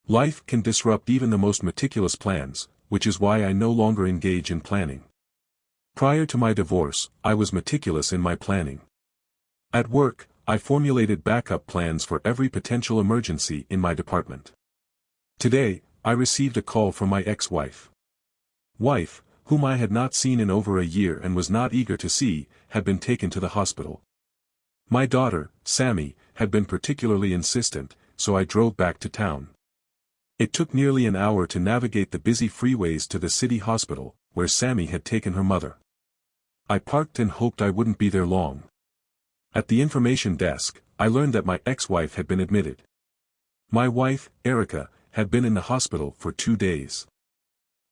Life can disrupt even the most meticulous plans, which is why I no longer engage in planning. Prior to my divorce, I was meticulous in my planning. At work, I formulated backup plans for every potential emergency in my department. Today, I received a call from my ex-wife. Wife, whom I had not seen in over a year and was not eager to see, had been taken to the hospital. My daughter, Sammy, had been particularly insistent, so I drove back to town. It took nearly an hour to navigate the busy freeways to the city hospital, where Sammy had taken her mother. I parked and hoped I wouldn't be there long. At the information desk, I learned that my ex-wife had been admitted. My wife, Erica, had been in the hospital for 2 days.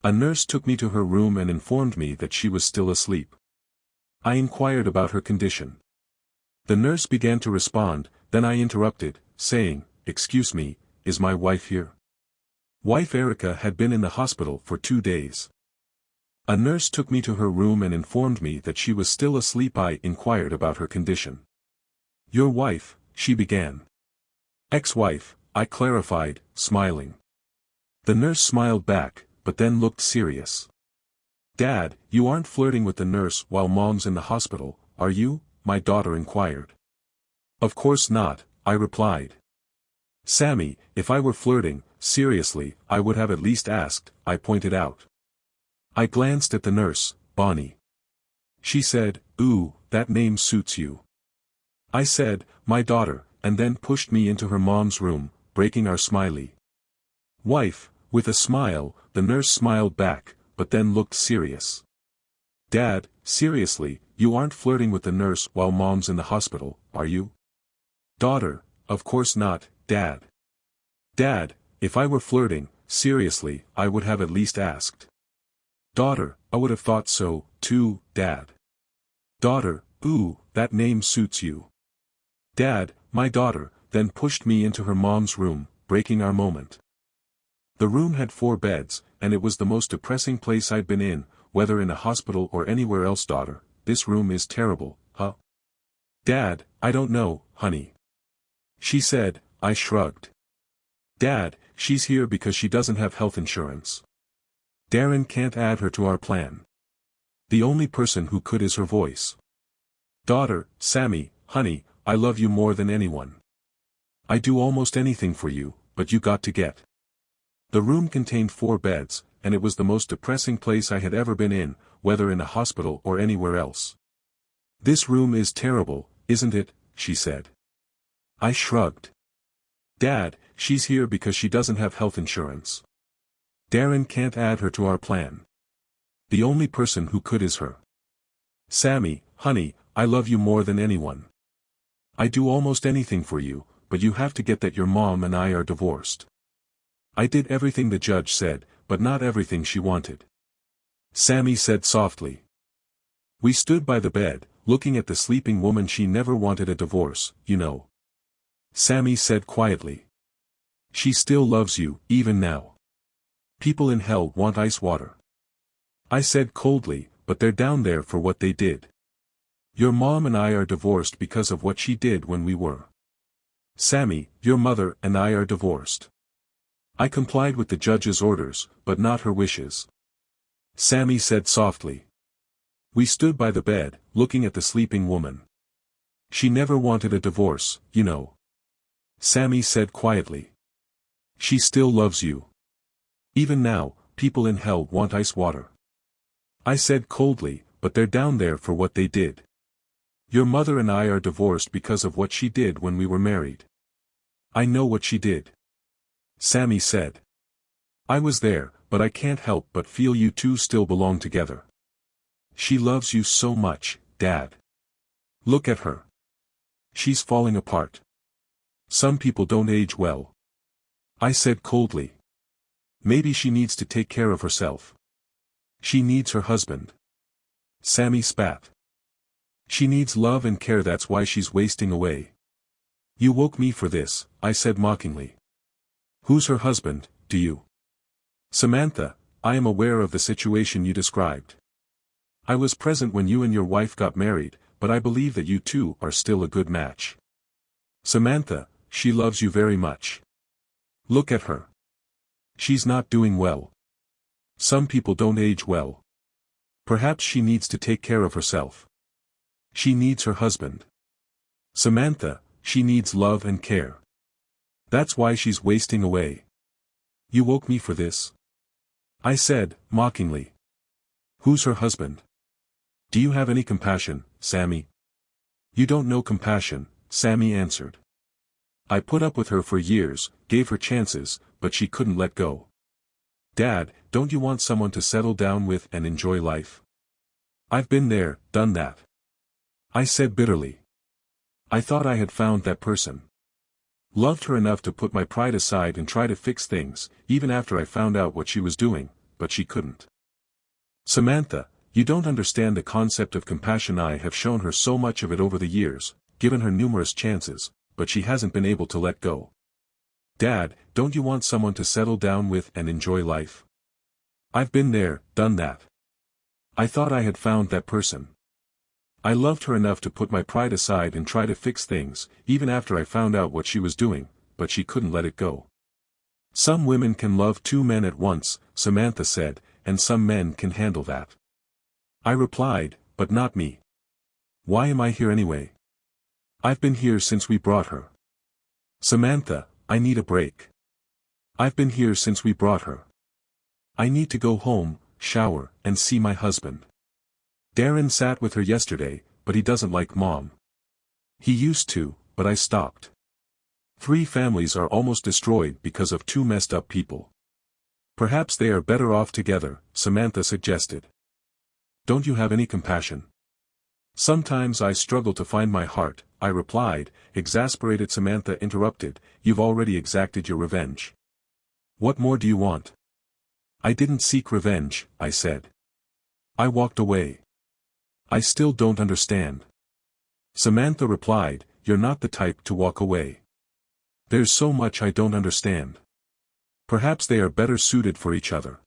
A nurse took me to her room and informed me that she was still asleep. I inquired about her condition. The nurse began to respond, then I interrupted, saying, "Excuse me, is my wife here?" Wife Erica had been in the hospital for 2 days. A nurse took me to her room and informed me that she was still asleep. I inquired about her condition. "Your wife," she began. "Ex-wife," I clarified, smiling. The nurse smiled back, but then looked serious. "Dad, you aren't flirting with the nurse while Mom's in the hospital, are you?" my daughter inquired. "Of course not," I replied. "Sammy, if I were flirting, seriously, I would have at least asked," I pointed out. I glanced at the nurse, Bonnie. She said, "Ooh, that name suits you." I said, "My daughter," and then pushed me into her mom's room, breaking our smiley. Wife, with a smile, the nurse smiled back, but then looked serious. "Dad, seriously, you aren't flirting with the nurse while Mom's in the hospital, are you?" Daughter, "Of course not, Dad." Dad, if I were flirting, seriously, I would have at least asked. Daughter, I would have thought so, too, Dad. Daughter, ooh, that name suits you. Dad, my daughter, then pushed me into her mom's room, breaking our moment. The room had 4 beds, and it was the most depressing place I'd been in, whether in a hospital or anywhere else. Daughter, this room is terrible, huh? Dad, I don't know, honey. She said. I shrugged. Dad, she's here because she doesn't have health insurance. Darren can't add her to our plan. The only person who could is her voice. Daughter, Sammy, honey, I love you more than anyone. I do almost anything for you, but you got to get. The room contained 4 beds, and it was the most depressing place I had ever been in, whether in a hospital or anywhere else. This room is terrible, isn't it? She said. I shrugged. Dad, she's here because she doesn't have health insurance. Darren can't add her to our plan. The only person who could is her. Sammy, honey, I love you more than anyone. I do almost anything for you, but you have to get that your mom and I are divorced. I did everything the judge said, but not everything she wanted. Sammy said softly. We stood by the bed, looking at the sleeping woman. She never wanted a divorce, you know. Sammy said quietly. She still loves you, even now. People in hell want ice water. I said coldly, but they're down there for what they did. Your mom and I are divorced because of what she did when we were. Sammy, your mother and I are divorced. I complied with the judge's orders, but not her wishes. Sammy said softly. We stood by the bed, looking at the sleeping woman. She never wanted a divorce, you know. Sammy said quietly. She still loves you. Even now, people in hell want ice water. I said coldly, but they're down there for what they did. Your mother and I are divorced because of what she did when we were married. I know what she did. Sammy said. I was there, but I can't help but feel you two still belong together. She loves you so much, Dad. Look at her. She's falling apart. Some people don't age well. I said coldly. Maybe she needs to take care of herself. She needs her husband. Sammy spat. She needs love and care, that's why she's wasting away. You woke me for this, I said mockingly. Who's her husband, do you? Samantha, I am aware of the situation you described. I was present when you and your wife got married, but I believe that you two are still a good match. Samantha, she loves you very much. Look at her. She's not doing well. Some people don't age well. Perhaps she needs to take care of herself. She needs her husband. Samantha, she needs love and care. That's why she's wasting away. You woke me for this? I said, mockingly. Who's her husband? Do you have any compassion, Sammy? You don't know compassion, Sammy answered. I put up with her for years, gave her chances, but she couldn't let go. Dad, don't you want someone to settle down with and enjoy life? I've been there, done that. I said bitterly. I thought I had found that person. Loved her enough to put my pride aside and try to fix things, even after I found out what she was doing, but she couldn't. Samantha, you don't understand the concept of compassion. I have shown her so much of it over the years, given her numerous chances, but she hasn't been able to let go. Dad, don't you want someone to settle down with and enjoy life? I've been there, done that. I thought I had found that person. I loved her enough to put my pride aside and try to fix things, even after I found out what she was doing, but she couldn't let it go. Some women can love two men at once, Samantha said, and some men can handle that. I replied, but not me. Why am I here anyway? I've been here since we brought her. Samantha, I need a break. I've been here since we brought her. I need to go home, shower, and see my husband. Darren sat with her yesterday, but he doesn't like Mom. He used to, but I stopped. 3 families are almost destroyed because of 2 messed up people. Perhaps they are better off together, Samantha suggested. Don't you have any compassion? Sometimes I struggle to find my heart, I replied. Exasperated, Samantha interrupted, you've already exacted your revenge. What more do you want? I didn't seek revenge, I said. I walked away. I still don't understand. Samantha replied, you're not the type to walk away. There's so much I don't understand. Perhaps they are better suited for each other.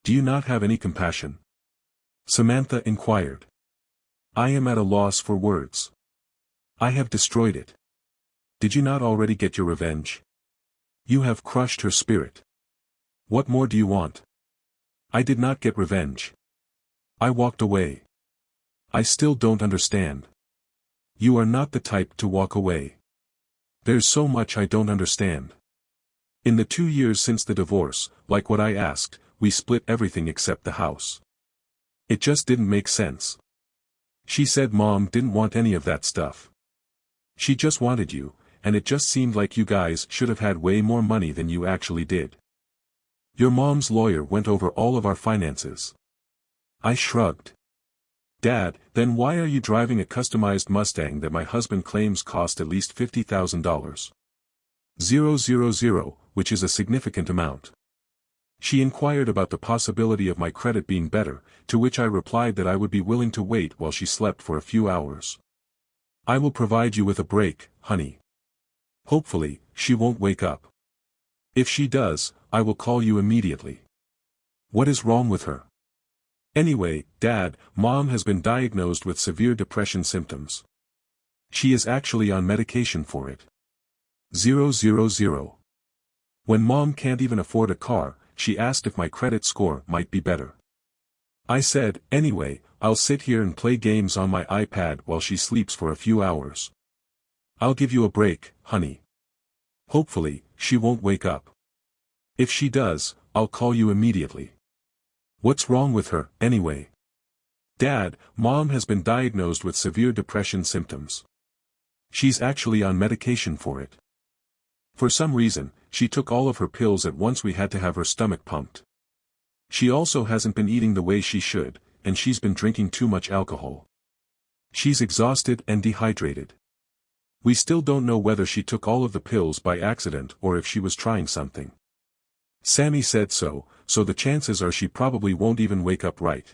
Do you not have any compassion? Samantha inquired. I am at a loss for words. I have destroyed it. Did you not already get your revenge? You have crushed her spirit. What more do you want? I did not get revenge. I walked away. I still don't understand. You are not the type to walk away. There's so much I don't understand. In the 2 years since the divorce, like what I asked, we split everything except the house. It just didn't make sense. She said Mom didn't want any of that stuff. She just wanted you, and it just seemed like you guys should have had way more money than you actually did. Your mom's lawyer went over all of our finances. I shrugged. Dad, then why are you driving a customized Mustang that my husband claims cost at least $50,000? 000, which is a significant amount. She inquired about the possibility of my credit being better, to which I replied that I would be willing to wait while she slept for a few hours. I will provide you with a break, honey. Hopefully, she won't wake up. If she does, I will call you immediately. What is wrong with her? Anyway, Dad, Mom has been diagnosed with severe depression symptoms. She is actually on medication for it. 000. When Mom can't even afford a car, she asked if my credit score might be better. I said, anyway, I'll sit here and play games on my iPad while she sleeps for a few hours. I'll give you a break, honey. Hopefully, she won't wake up. If she does, I'll call you immediately. What's wrong with her, anyway? Dad, Mom has been diagnosed with severe depression symptoms. She's actually on medication for it. For some reason, she took all of her pills at once. We had to have her stomach pumped. She also hasn't been eating the way she should, and she's been drinking too much alcohol. She's exhausted and dehydrated. We still don't know whether she took all of the pills by accident or if she was trying something. Sammy said so the chances are she probably won't even wake up right.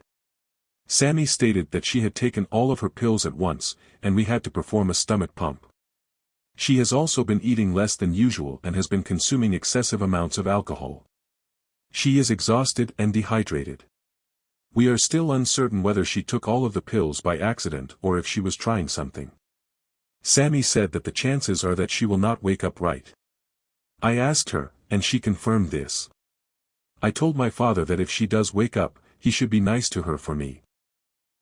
Sammy stated that she had taken all of her pills at once, and we had to perform a stomach pump. She has also been eating less than usual and has been consuming excessive amounts of alcohol. She is exhausted and dehydrated. We are still uncertain whether she took all of the pills by accident or if she was trying something. Sammy said that the chances are that she will not wake up right. I asked her, and she confirmed this. I told my father that if she does wake up, he should be nice to her for me.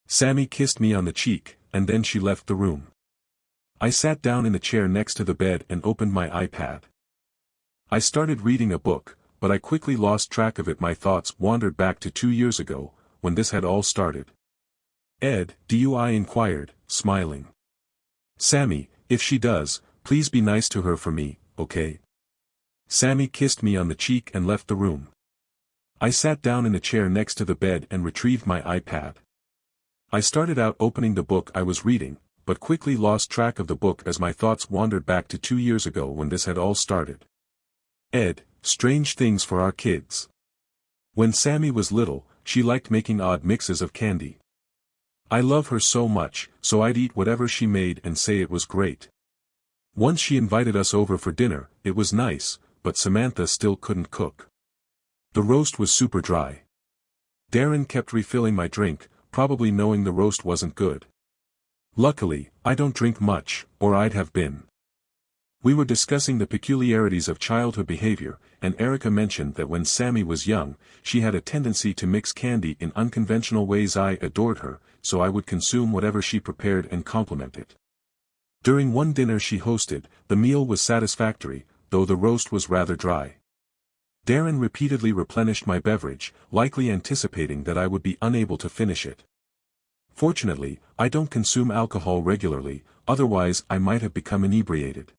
Sammy kissed me on the cheek, and then she left the room. I sat down in the chair next to the bed and opened my iPad. I started reading a book, but I quickly lost track of it. My thoughts wandered back to 2 years ago, when this had all started. Ed, I inquired, smiling. Sammy, if she does, please be nice to her for me, okay? Sammy kissed me on the cheek and left the room. I sat down in the chair next to the bed and retrieved my iPad. I started out opening the book I was reading, but quickly lost track of the book as my thoughts wandered back to 2 years ago when this had all started. Ed, strange things for our kids. When Sammy was little, she liked making odd mixes of candy. I love her so much, so I'd eat whatever she made and say it was great. Once she invited us over for dinner. It was nice, but Samantha still couldn't cook. The roast was super dry. Darren kept refilling my drink, probably knowing the roast wasn't good. Luckily, I don't drink much, or I'd have been. We were discussing the peculiarities of childhood behavior, and Erica mentioned that when Sammy was young, she had a tendency to mix candy in unconventional ways. I adored her, so I would consume whatever she prepared and compliment it. During one dinner she hosted, the meal was satisfactory, though the roast was rather dry. Darren repeatedly replenished my beverage, likely anticipating that I would be unable to finish it. Fortunately, I don't consume alcohol regularly, otherwise I might have become inebriated.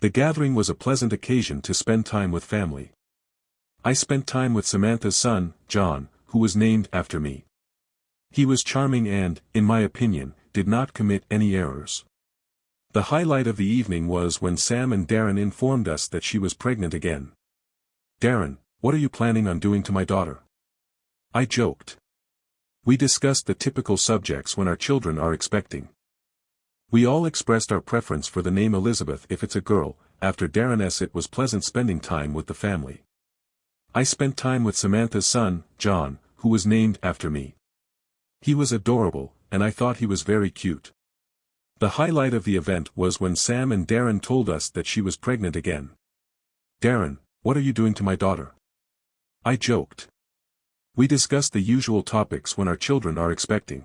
The gathering was a pleasant occasion to spend time with family. I spent time with Samantha's son, John, who was named after me. He was charming and, in my opinion, did not commit any errors. The highlight of the evening was when Sam and Darren informed us that she was pregnant again. Darren, what are you planning on doing to my daughter? I joked. We discussed the typical subjects when our children are expecting. We all expressed our preference for the name Elizabeth if it's a girl. After Darren's, it was pleasant spending time with the family. I spent time with Samantha's son, John, who was named after me. He was adorable, and I thought he was very cute. The highlight of the event was when Sam and Darren told us that she was pregnant again. Darren, what are you doing to my daughter? I joked. We discussed the usual topics when our children are expecting.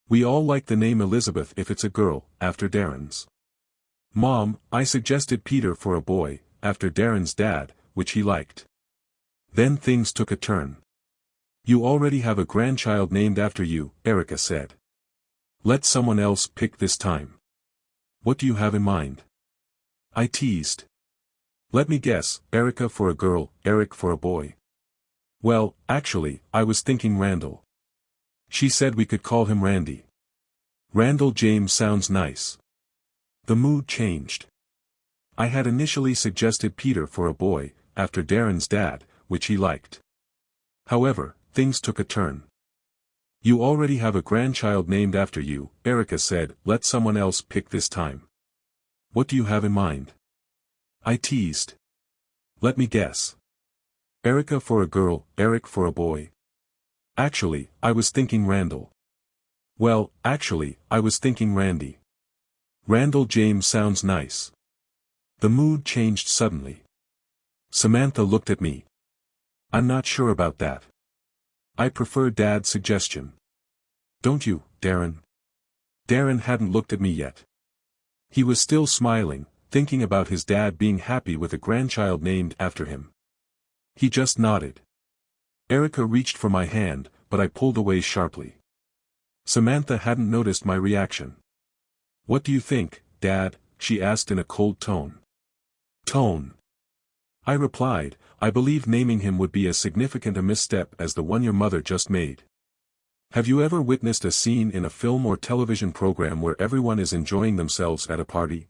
We all like the name Elizabeth if it's a girl, after Darren's. Mom, I suggested Peter for a boy, after Darren's dad, which he liked. Then things took a turn. You already have a grandchild named after you, Erica said. Let someone else pick this time. What do you have in mind? I teased. Let me guess, Erica for a girl, Eric for a boy. Well, actually, I was thinking Randall. She said we could call him Randy. Randall James sounds nice. The mood changed. I had initially suggested Peter for a boy, after Darren's dad, which he liked. However, things took a turn. You already have a grandchild named after you, Erica said. Let someone else pick this time. What do you have in mind? I teased. Let me guess. Erica for a girl, Eric for a boy. Actually, I was thinking Randall. Well, actually, I was thinking Randy. Randall James sounds nice. The mood changed suddenly. Samantha looked at me. I'm not sure about that. I prefer Dad's suggestion. Don't you, Darren? Darren hadn't looked at me yet. He was still smiling, thinking about his dad being happy with a grandchild named after him. He just nodded. Erica reached for my hand, but I pulled away sharply. Samantha hadn't noticed my reaction. What do you think, Dad? She asked in a cold tone. I replied, I believe naming him would be as significant a misstep as the one your mother just made. Have you ever witnessed a scene in a film or television program where everyone is enjoying themselves at a party?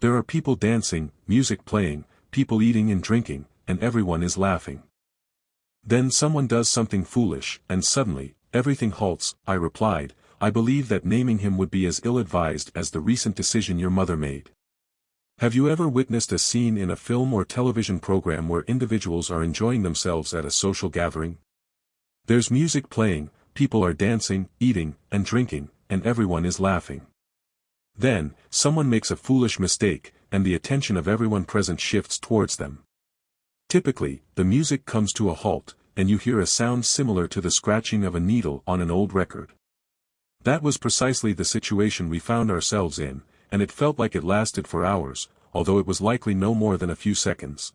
There are people dancing, music playing, people eating and drinking, and everyone is laughing. Then someone does something foolish, and suddenly, everything halts. I replied, I believe that naming him would be as ill-advised as the recent decision your mother made. Have you ever witnessed a scene in a film or television program where individuals are enjoying themselves at a social gathering? There's music playing, people are dancing, eating, and drinking, and everyone is laughing. Then, someone makes a foolish mistake, and the attention of everyone present shifts towards them. Typically, the music comes to a halt, and you hear a sound similar to the scratching of a needle on an old record. That was precisely the situation we found ourselves in, and it felt like it lasted for hours, although it was likely no more than a few seconds.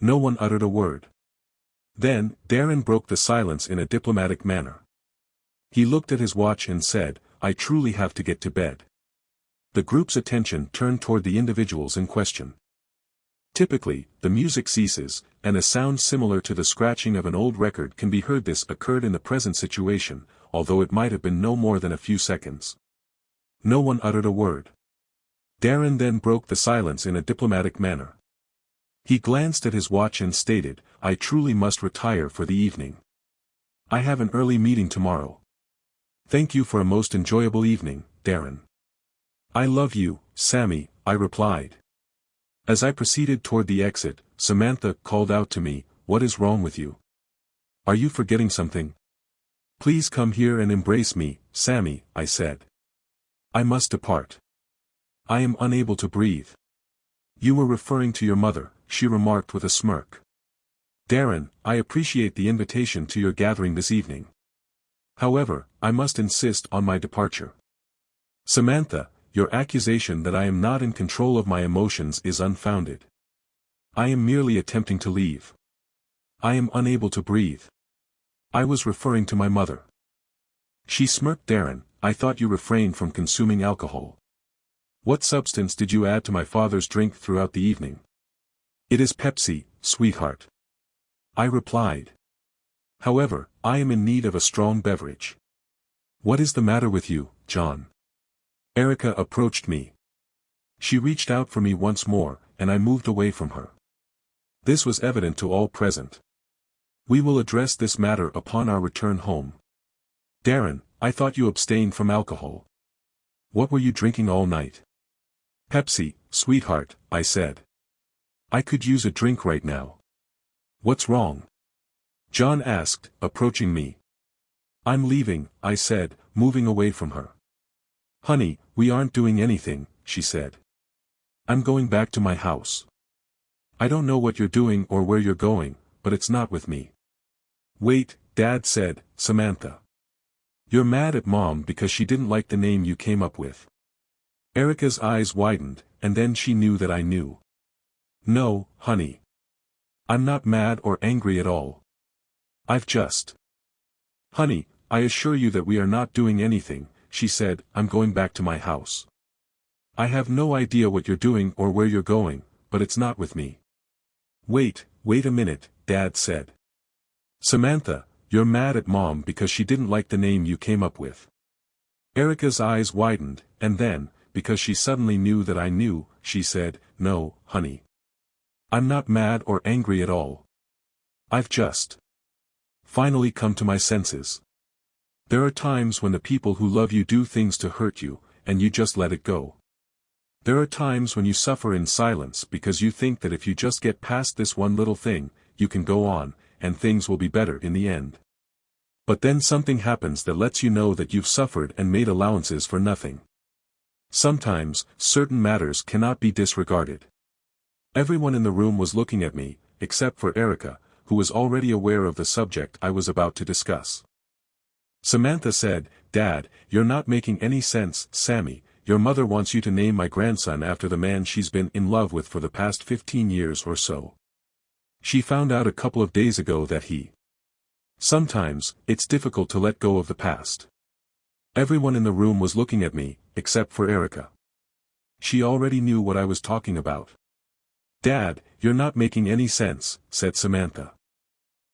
No one uttered a word. Then, Darren broke the silence in a diplomatic manner. He looked at his watch and said, "I truly have to get to bed." The group's attention turned toward the individuals in question. Typically, the music ceases, and a sound similar to the scratching of an old record can be heard. This occurred in the present situation, although it might have been no more than a few seconds. No one uttered a word. Darren then broke the silence in a diplomatic manner. He glanced at his watch and stated, "I truly must retire for the evening. I have an early meeting tomorrow. Thank you for a most enjoyable evening, Darren." "I love you, Sammy," I replied. As I proceeded toward the exit, Samantha called out to me, "What is wrong with you? Are you forgetting something? Please come here and embrace me, Sammy," I said. "I must depart. I am unable to breathe." "You were referring to your mother," she remarked with a smirk. "Darren, I appreciate the invitation to your gathering this evening. However, I must insist on my departure." "Samantha, your accusation that I am not in control of my emotions is unfounded. I am merely attempting to leave. I am unable to breathe. I was referring to my mother." She smirked. "Darren, I thought you refrained from consuming alcohol. What substance did you add to my father's drink throughout the evening?" "It is Pepsi, sweetheart," I replied. "However, I am in need of a strong beverage." "What is the matter with you, John?" Erica approached me. She reached out for me once more, and I moved away from her. This was evident to all present. "We will address this matter upon our return home. Darren, I thought you abstained from alcohol. What were you drinking all night?" "Pepsi, sweetheart," I said. "I could use a drink right now." "What's wrong?" John asked, approaching me. "I'm leaving," I said, moving away from her. "Honey, we aren't doing anything," she said. "I'm going back to my house. I don't know what you're doing or where you're going, but it's not with me." "Wait," Dad said, "Samantha. You're mad at Mom because she didn't like the name you came up with." Erica's eyes widened, and then she knew that I knew. "No, honey. I'm not mad or angry at all. I've just—" "Honey, I assure you that we are not doing anything," she said. "I'm going back to my house. I have no idea what you're doing or where you're going, but it's not with me." Wait a minute," Dad said. "Samantha, you're mad at Mom because she didn't like the name you came up with." Erica's eyes widened, and then, because she suddenly knew that I knew, she said, "No, honey. I'm not mad or angry at all. I've just finally come to my senses. There are times when the people who love you do things to hurt you, and you just let it go. There are times when you suffer in silence because you think that if you just get past this one little thing, you can go on, and things will be better in the end. But then something happens that lets you know that you've suffered and made allowances for nothing. Sometimes, certain matters cannot be disregarded." Everyone in the room was looking at me, except for Erica, who was already aware of the subject I was about to discuss. Samantha said, "Dad, you're not making any sense, Sammy. Your mother wants you to name my grandson after the man she's been in love with for the past 15 years or so. She found out a couple of days ago that he. Sometimes, it's difficult to let go of the past." Everyone in the room was looking at me, except for Erica. She already knew what I was talking about. "Dad, you're not making any sense," said Samantha.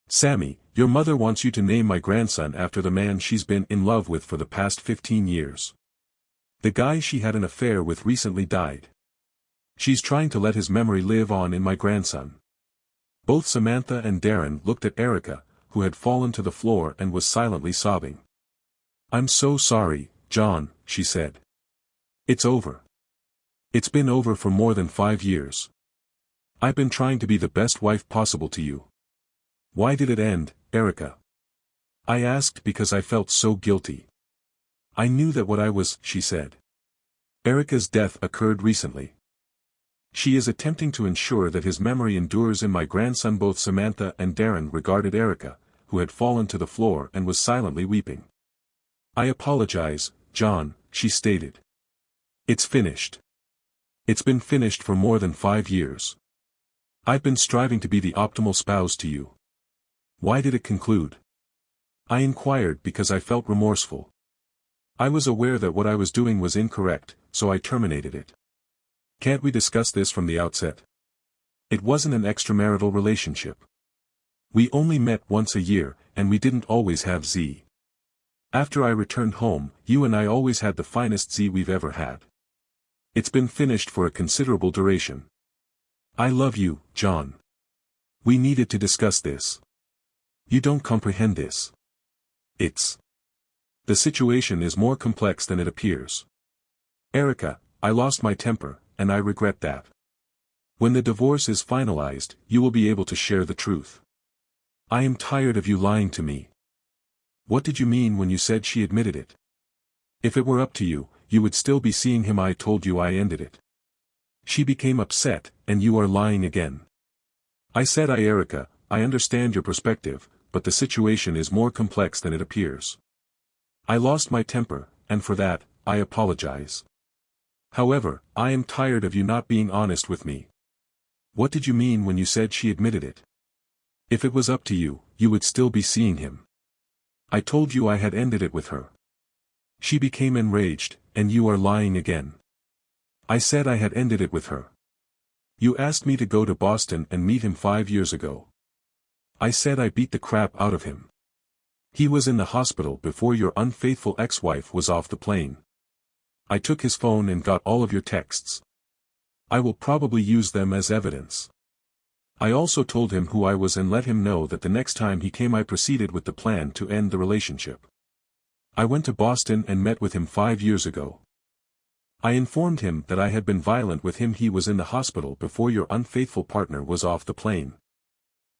"Sammy, your mother wants you to name my grandson after the man she's been in love with for the past 15 years. The guy she had an affair with recently died. She's trying to let his memory live on in my grandson." Both Samantha and Darren looked at Erica, who had fallen to the floor and was silently sobbing. "I'm so sorry, John," she said. "It's over. It's been over for more than 5 years. I've been trying to be the best wife possible to you." "Why did it end, Erica?" I asked because I felt so guilty. "I knew that what I was," she said. "Erica's death occurred recently. She is attempting to ensure that his memory endures in my grandson. Both Samantha and Darren regarded Erica, who had fallen to the floor and was silently weeping. I apologize, John, she stated. It's finished. It's been finished for more than 5 years. I've been striving to be the optimal spouse to you. Why did it conclude? I inquired because I felt remorseful. I was aware that what I was doing was incorrect, so I terminated it. Can't we discuss this from the outset? It wasn't an extramarital relationship. We only met once a year, and we didn't always have Z. After I returned home, you and I always had the finest Z we've ever had. It's been finished for a considerable duration. I love you, John. We needed to discuss this. You don't comprehend this. The situation is more complex than it appears. Erica, I lost my temper, and I regret that. When the divorce is finalized, you will be able to share the truth. I am tired of you lying to me. What did you mean when you said she admitted it? If it were up to you, you would still be seeing him. I told you I ended it. She became upset, and you are lying again. I said Erica, I understand your perspective, but the situation is more complex than it appears. I lost my temper, and for that, I apologize. However, I am tired of you not being honest with me. What did you mean when you said she admitted it? If it was up to you, you would still be seeing him. I told you I had ended it with her. She became enraged, and you are lying again. I said I had ended it with her. You asked me to go to Boston and meet him 5 years ago. I said I beat the crap out of him. He was in the hospital before your unfaithful ex-wife was off the plane. I took his phone and got all of your texts. I will probably use them as evidence. I also told him who I was and let him know that the next time he came I proceeded with the plan to end the relationship. I went to Boston and met with him 5 years ago. I informed him that I had been violent with him. He was in the hospital before your unfaithful partner was off the plane.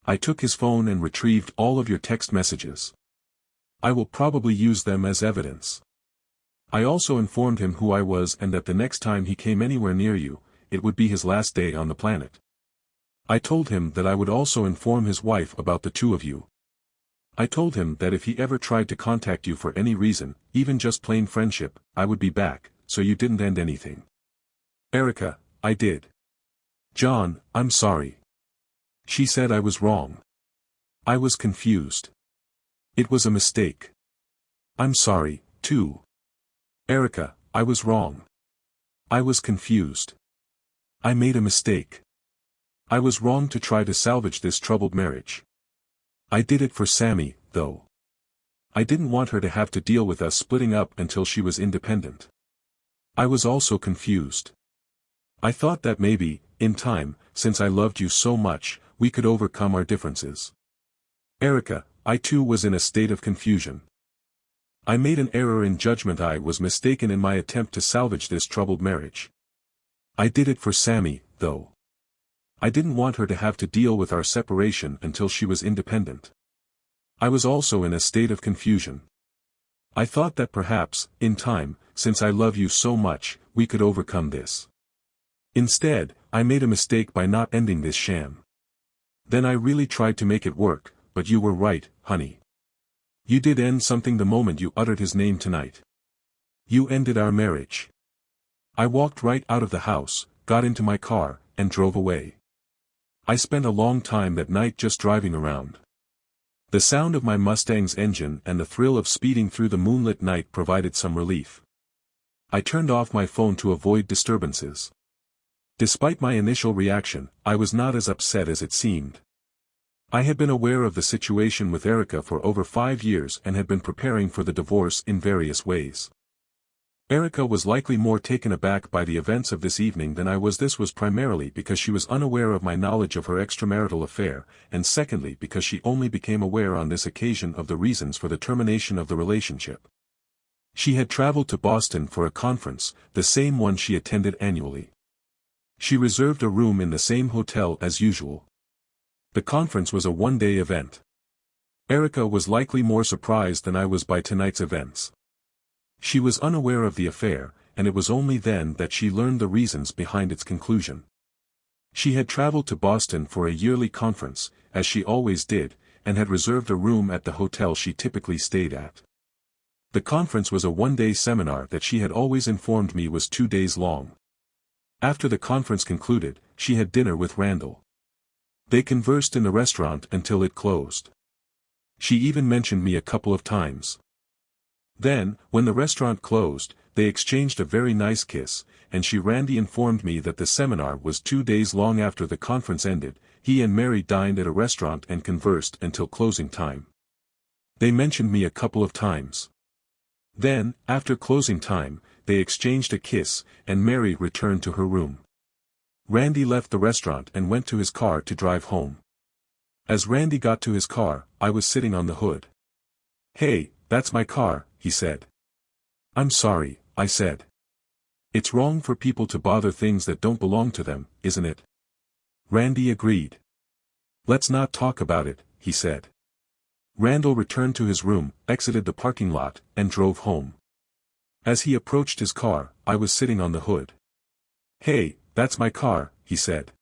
I took his phone and retrieved all of your text messages. I will probably use them as evidence. I also informed him who I was and that the next time he came anywhere near you, it would be his last day on the planet. I told him that I would also inform his wife about the two of you. I told him that if he ever tried to contact you for any reason, even just plain friendship, I would be back, so you didn't end anything. Erica, I did. John, I'm sorry. She said I was wrong. I was confused. It was a mistake. I'm sorry, too. Erica, I was wrong. I was confused. I made a mistake. I was wrong to try to salvage this troubled marriage. I did it for Sammy, though. I didn't want her to have to deal with us splitting up until she was independent. I was also confused. I thought that maybe, in time, since I loved you so much, we could overcome our differences. Erica, I too was in a state of confusion. I made an error in judgment. I was mistaken in my attempt to salvage this troubled marriage. I did it for Sammy, though. I didn't want her to have to deal with our separation until she was independent. I was also in a state of confusion. I thought that perhaps, in time, since I love you so much, we could overcome this. Instead, I made a mistake by not ending this sham. Then I really tried to make it work, but you were right, honey. You did end something the moment you uttered his name tonight. You ended our marriage. I walked right out of the house, got into my car, and drove away. I spent a long time that night just driving around. The sound of my Mustang's engine and the thrill of speeding through the moonlit night provided some relief. I turned off my phone to avoid disturbances. Despite my initial reaction, I was not as upset as it seemed. I had been aware of the situation with Erica for over 5 years and had been preparing for the divorce in various ways. Erica was likely more taken aback by the events of this evening than I was. This was primarily because she was unaware of my knowledge of her extramarital affair, and secondly because she only became aware on this occasion of the reasons for the termination of the relationship. She had traveled to Boston for a conference, the same one she attended annually. She reserved a room in the same hotel as usual. The conference was a one-day event. Erica was likely more surprised than I was by tonight's events. She was unaware of the affair, and it was only then that she learned the reasons behind its conclusion. She had traveled to Boston for a yearly conference, as she always did, and had reserved a room at the hotel she typically stayed at. The conference was a one-day seminar that she had always informed me was 2 days long. After the conference concluded, she had dinner with Randall. They conversed in the restaurant until it closed. She even mentioned me a couple of times. Then, when the restaurant closed, they exchanged a very nice kiss, and Randy informed me that the seminar was 2 days long. After the conference ended, he and Mary dined at a restaurant and conversed until closing time. They mentioned me a couple of times. Then, after closing time, they exchanged a kiss, and Mary returned to her room. Randy left the restaurant and went to his car to drive home. As Randy got to his car, I was sitting on the hood. "Hey, that's my car," he said. "I'm sorry," I said. "It's wrong for people to bother things that don't belong to them, isn't it?" Randy agreed. "Let's not talk about it," he said. Randall returned to his room, exited the parking lot, and drove home. As he approached his car, I was sitting on the hood. "Hey, that's my car," he said.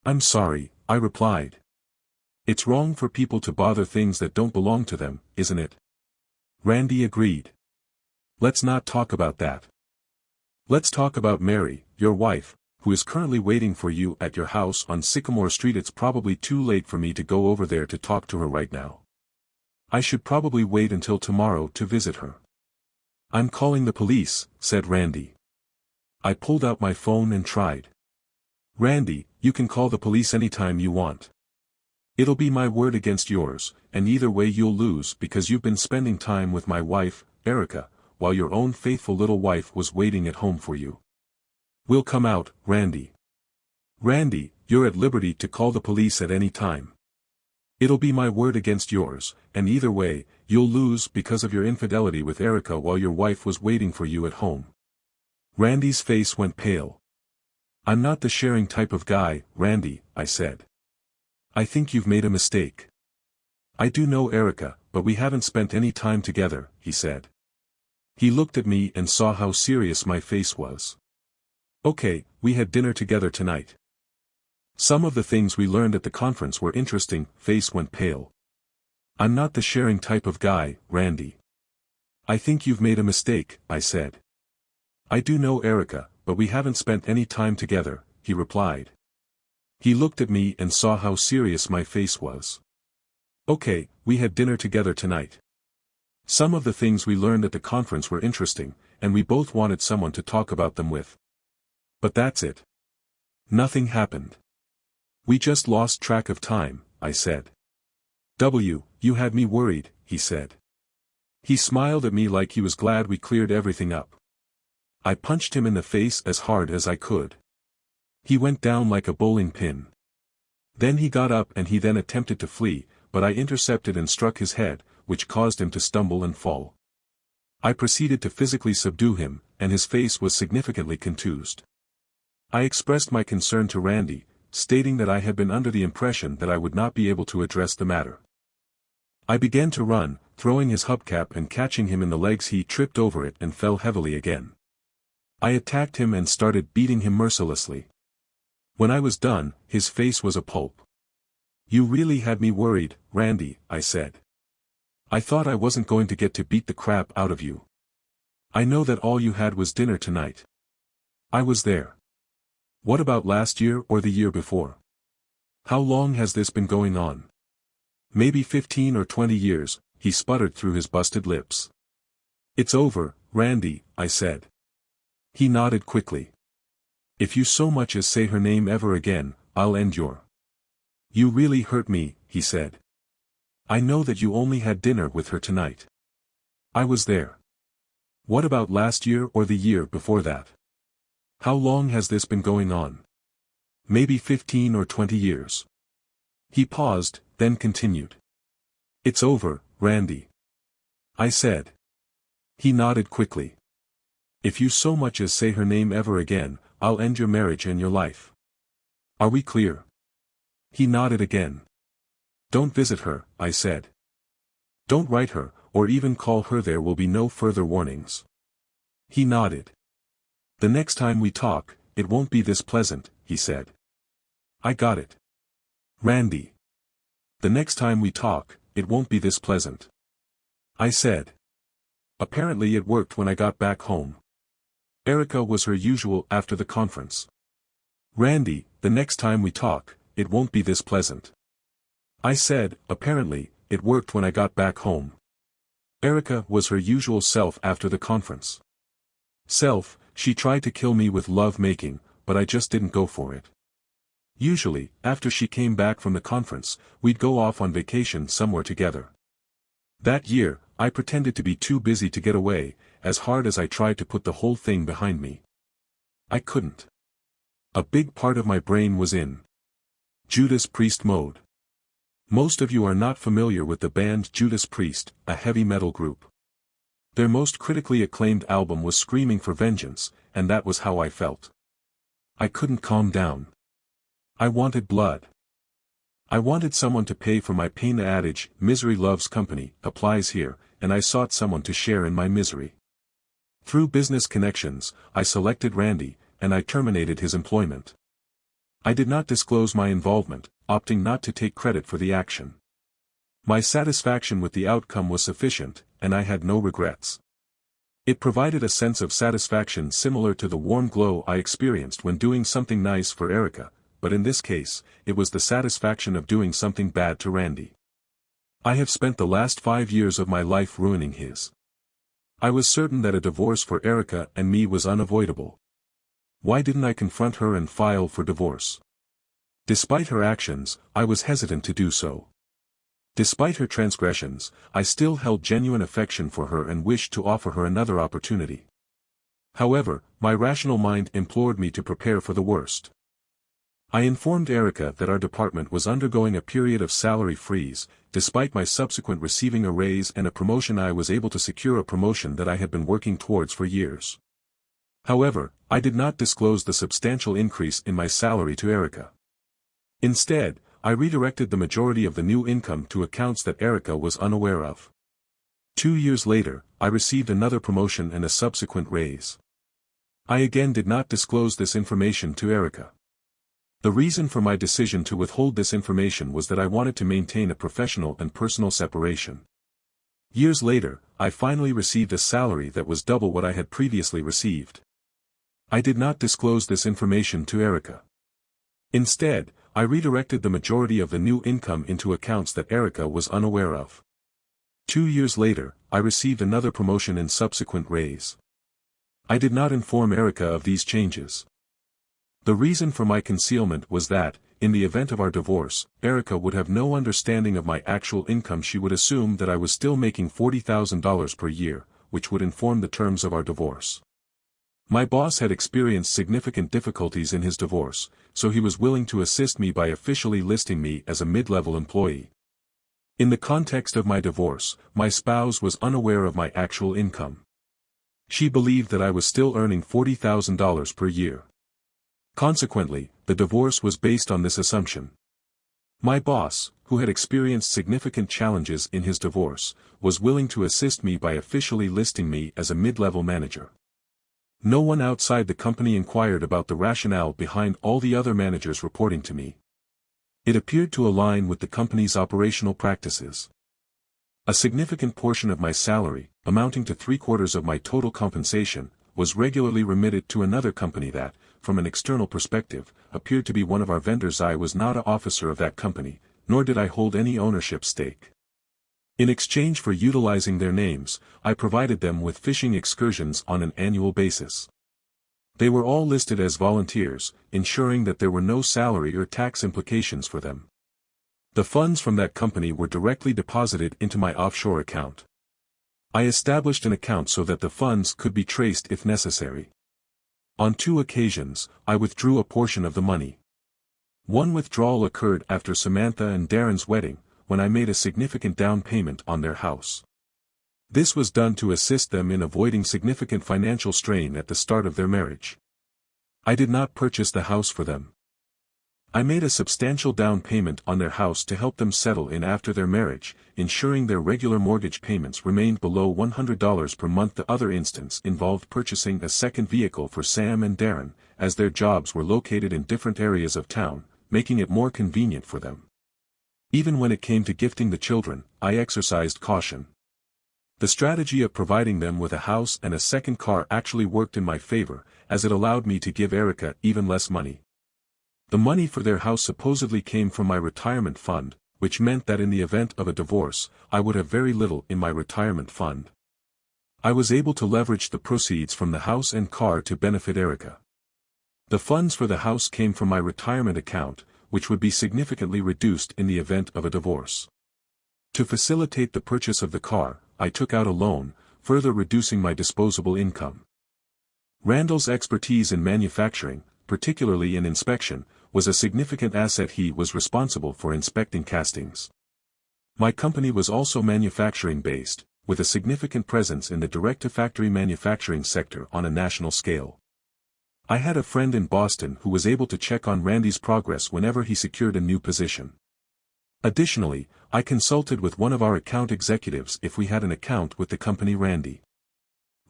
"I'm sorry," I replied. "It's wrong for people to bother things that don't belong to them, isn't it?" Randy agreed. "Let's not talk about that. Let's talk about Mary, your wife, who is currently waiting for you at your house on Sycamore Street. It's probably too late for me to go over there to talk to her right now. I should probably wait until tomorrow to visit her." "I'm calling the police," said Randy. I pulled out my phone and tried. "Randy, you can call the police anytime you want. It'll be my word against yours, and either way you'll lose because you've been spending time with my wife, Erica, while your own faithful little wife was waiting at home for you. We'll come out, Randy. Randy, you're at liberty to call the police at any time. It'll be my word against yours, and either way, you'll lose because of your infidelity with Erica while your wife was waiting for you at home." Randy's face went pale. "I'm not the sharing type of guy, Randy," I said. "I think you've made a mistake. I do know Erica, but we haven't spent any time together," he said. He looked at me and saw how serious my face was. "Okay, we had dinner together tonight. Some of the things we learned at the conference were interesting." Face went pale. "I'm not the sharing type of guy, Randy. I think you've made a mistake," I said. "I do know Erica, but we haven't spent any time together," he replied. He looked at me and saw how serious my face was. "Okay, we had dinner together tonight. Some of the things we learned at the conference were interesting, and we both wanted someone to talk about them with. But that's it. Nothing happened. We just lost track of time," I said. You had me worried," he said. He smiled at me like he was glad we cleared everything up. I punched him in the face as hard as I could. He went down like a bowling pin. Then he got up and he then attempted to flee, but I intercepted and struck his head, which caused him to stumble and fall. I proceeded to physically subdue him, and his face was significantly contused. I expressed my concern to Randy, stating that I had been under the impression that I would not be able to address the matter. I began to run, throwing his hubcap and catching him in the legs. He tripped over it and fell heavily again. I attacked him and started beating him mercilessly. When I was done, his face was a pulp. "You really had me worried, Randy," I said. "I thought I wasn't going to get to beat the crap out of you. I know that all you had was dinner tonight. I was there. What about last year or the year before? How long has this been going on?" "Maybe 15 or 20 years, he sputtered through his busted lips. "It's over, Randy," I said. He nodded quickly. "If you so much as say her name ever again, I'll end your—" "You really hurt me," he said. "I know that you only had dinner with her tonight. I was there. What about last year or the year before that? How long has this been going on? Maybe 15 or 20 years. He paused, then continued. "It's over, Randy," I said. He nodded quickly. "If you so much as say her name ever again, I'll end your marriage and your life. Are we clear?" He nodded again. "Don't visit her," I said. "Don't write her, or even call her. There will be no further warnings." He nodded. "The next time we talk, it won't be this pleasant," he said. I got it. Randy. The next time we talk, it won't be this pleasant. I said. Apparently it worked when I got back home. Erica was her usual after the conference. Randy, the next time we talk, it won't be this pleasant. I said, apparently, it worked when I got back home. Erica was her usual self after the conference. Self, she tried to kill me with love-making, but I just didn't go for it. Usually, after she came back from the conference, we'd go off on vacation somewhere together. That year, I pretended to be too busy to get away, as hard as I tried to put the whole thing behind me. I couldn't. A big part of my brain was in Judas Priest mode. Most of you are not familiar with the band Judas Priest, a heavy metal group. Their most critically acclaimed album was Screaming for Vengeance, and that was how I felt. I couldn't calm down. I wanted blood. I wanted someone to pay for my pain. The adage, misery loves company, applies here, and I sought someone to share in my misery. Through business connections, I selected Randy, and I terminated his employment. I did not disclose my involvement, opting not to take credit for the action. My satisfaction with the outcome was sufficient, and I had no regrets. It provided a sense of satisfaction similar to the warm glow I experienced when doing something nice for Erica, but in this case, it was the satisfaction of doing something bad to Randy. I have spent the last 5 years of my life ruining his. I was certain that a divorce for Erica and me was unavoidable. Why didn't I confront her and file for divorce? Despite her actions, I was hesitant to do so. Despite her transgressions, I still held genuine affection for her and wished to offer her another opportunity. However, my rational mind implored me to prepare for the worst. I informed Erica that our department was undergoing a period of salary freeze. Despite my subsequent receiving a raise and a promotion, I was able to secure a promotion that I had been working towards for years. However, I did not disclose the substantial increase in my salary to Erica. Instead, I redirected the majority of the new income to accounts that Erica was unaware of. 2 years later, I received another promotion and a subsequent raise. I again did not disclose this information to Erica. The reason for my decision to withhold this information was that I wanted to maintain a professional and personal separation. Years later, I finally received a salary that was double what I had previously received. I did not disclose this information to Erica. Instead, I redirected the majority of the new income into accounts that Erica was unaware of. 2 years later, I received another promotion and subsequent raise. I did not inform Erica of these changes. The reason for my concealment was that, in the event of our divorce, Erica would have no understanding of my actual income. She would assume that I was still making $40,000 per year, which would inform the terms of our divorce. My boss had experienced significant difficulties in his divorce, so he was willing to assist me by officially listing me as a mid-level employee. In the context of my divorce, my spouse was unaware of my actual income. She believed that I was still earning $40,000 per year. Consequently, the divorce was based on this assumption. My boss, who had experienced significant challenges in his divorce, was willing to assist me by officially listing me as a mid-level manager. No one outside the company inquired about the rationale behind all the other managers reporting to me. It appeared to align with the company's operational practices. A significant portion of my salary, amounting to 3/4 of my total compensation, was regularly remitted to another company that, from an external perspective, appeared to be one of our vendors. I was not an officer of that company, nor did I hold any ownership stake. In exchange for utilizing their names, I provided them with fishing excursions on an annual basis. They were all listed as volunteers, ensuring that there were no salary or tax implications for them. The funds from that company were directly deposited into my offshore account. I established an account so that the funds could be traced if necessary. On 2 occasions, I withdrew a portion of the money. One withdrawal occurred after Samantha and Darren's wedding, when I made a significant down payment on their house. This was done to assist them in avoiding significant financial strain at the start of their marriage. I did not purchase the house for them. I made a substantial down payment on their house to help them settle in after their marriage, ensuring their regular mortgage payments remained below $100 per month. The other instance involved purchasing a second vehicle for Sam and Darren, as their jobs were located in different areas of town, making it more convenient for them. Even when it came to gifting the children, I exercised caution. The strategy of providing them with a house and a second car actually worked in my favor, as it allowed me to give Erica even less money. The money for their house supposedly came from my retirement fund, which meant that in the event of a divorce, I would have very little in my retirement fund. I was able to leverage the proceeds from the house and car to benefit Erica. The funds for the house came from my retirement account, which would be significantly reduced in the event of a divorce. To facilitate the purchase of the car, I took out a loan, further reducing my disposable income. Randall's expertise in manufacturing, particularly in inspection, was a significant asset. He was responsible for inspecting castings. My company was also manufacturing-based, with a significant presence in the direct-to-factory manufacturing sector on a national scale. I had a friend in Boston who was able to check on Randy's progress whenever he secured a new position. Additionally, I consulted with one of our account executives if we had an account with the company Randy.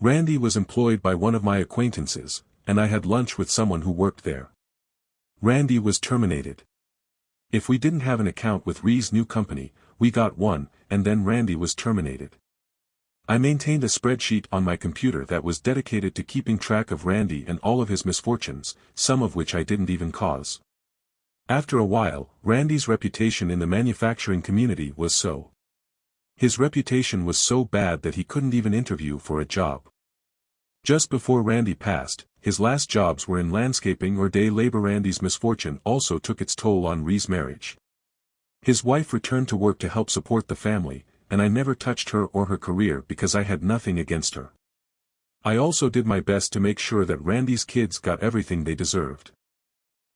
Randy was employed by one of my acquaintances, and I had lunch with someone who worked there. Randy was terminated. If we didn't have an account with Ree's new company, we got one, and then Randy was terminated. I maintained a spreadsheet on my computer that was dedicated to keeping track of Randy and all of his misfortunes, some of which I didn't even cause. After a while, Randy's reputation in the manufacturing community was so. His reputation was so bad that he couldn't even interview for a job. Just before Randy passed, his last jobs were in landscaping or day labor. Randy's misfortune also took its toll on Ree's marriage. His wife returned to work to help support the family, and I never touched her or her career because I had nothing against her. I also did my best to make sure that Randy's kids got everything they deserved.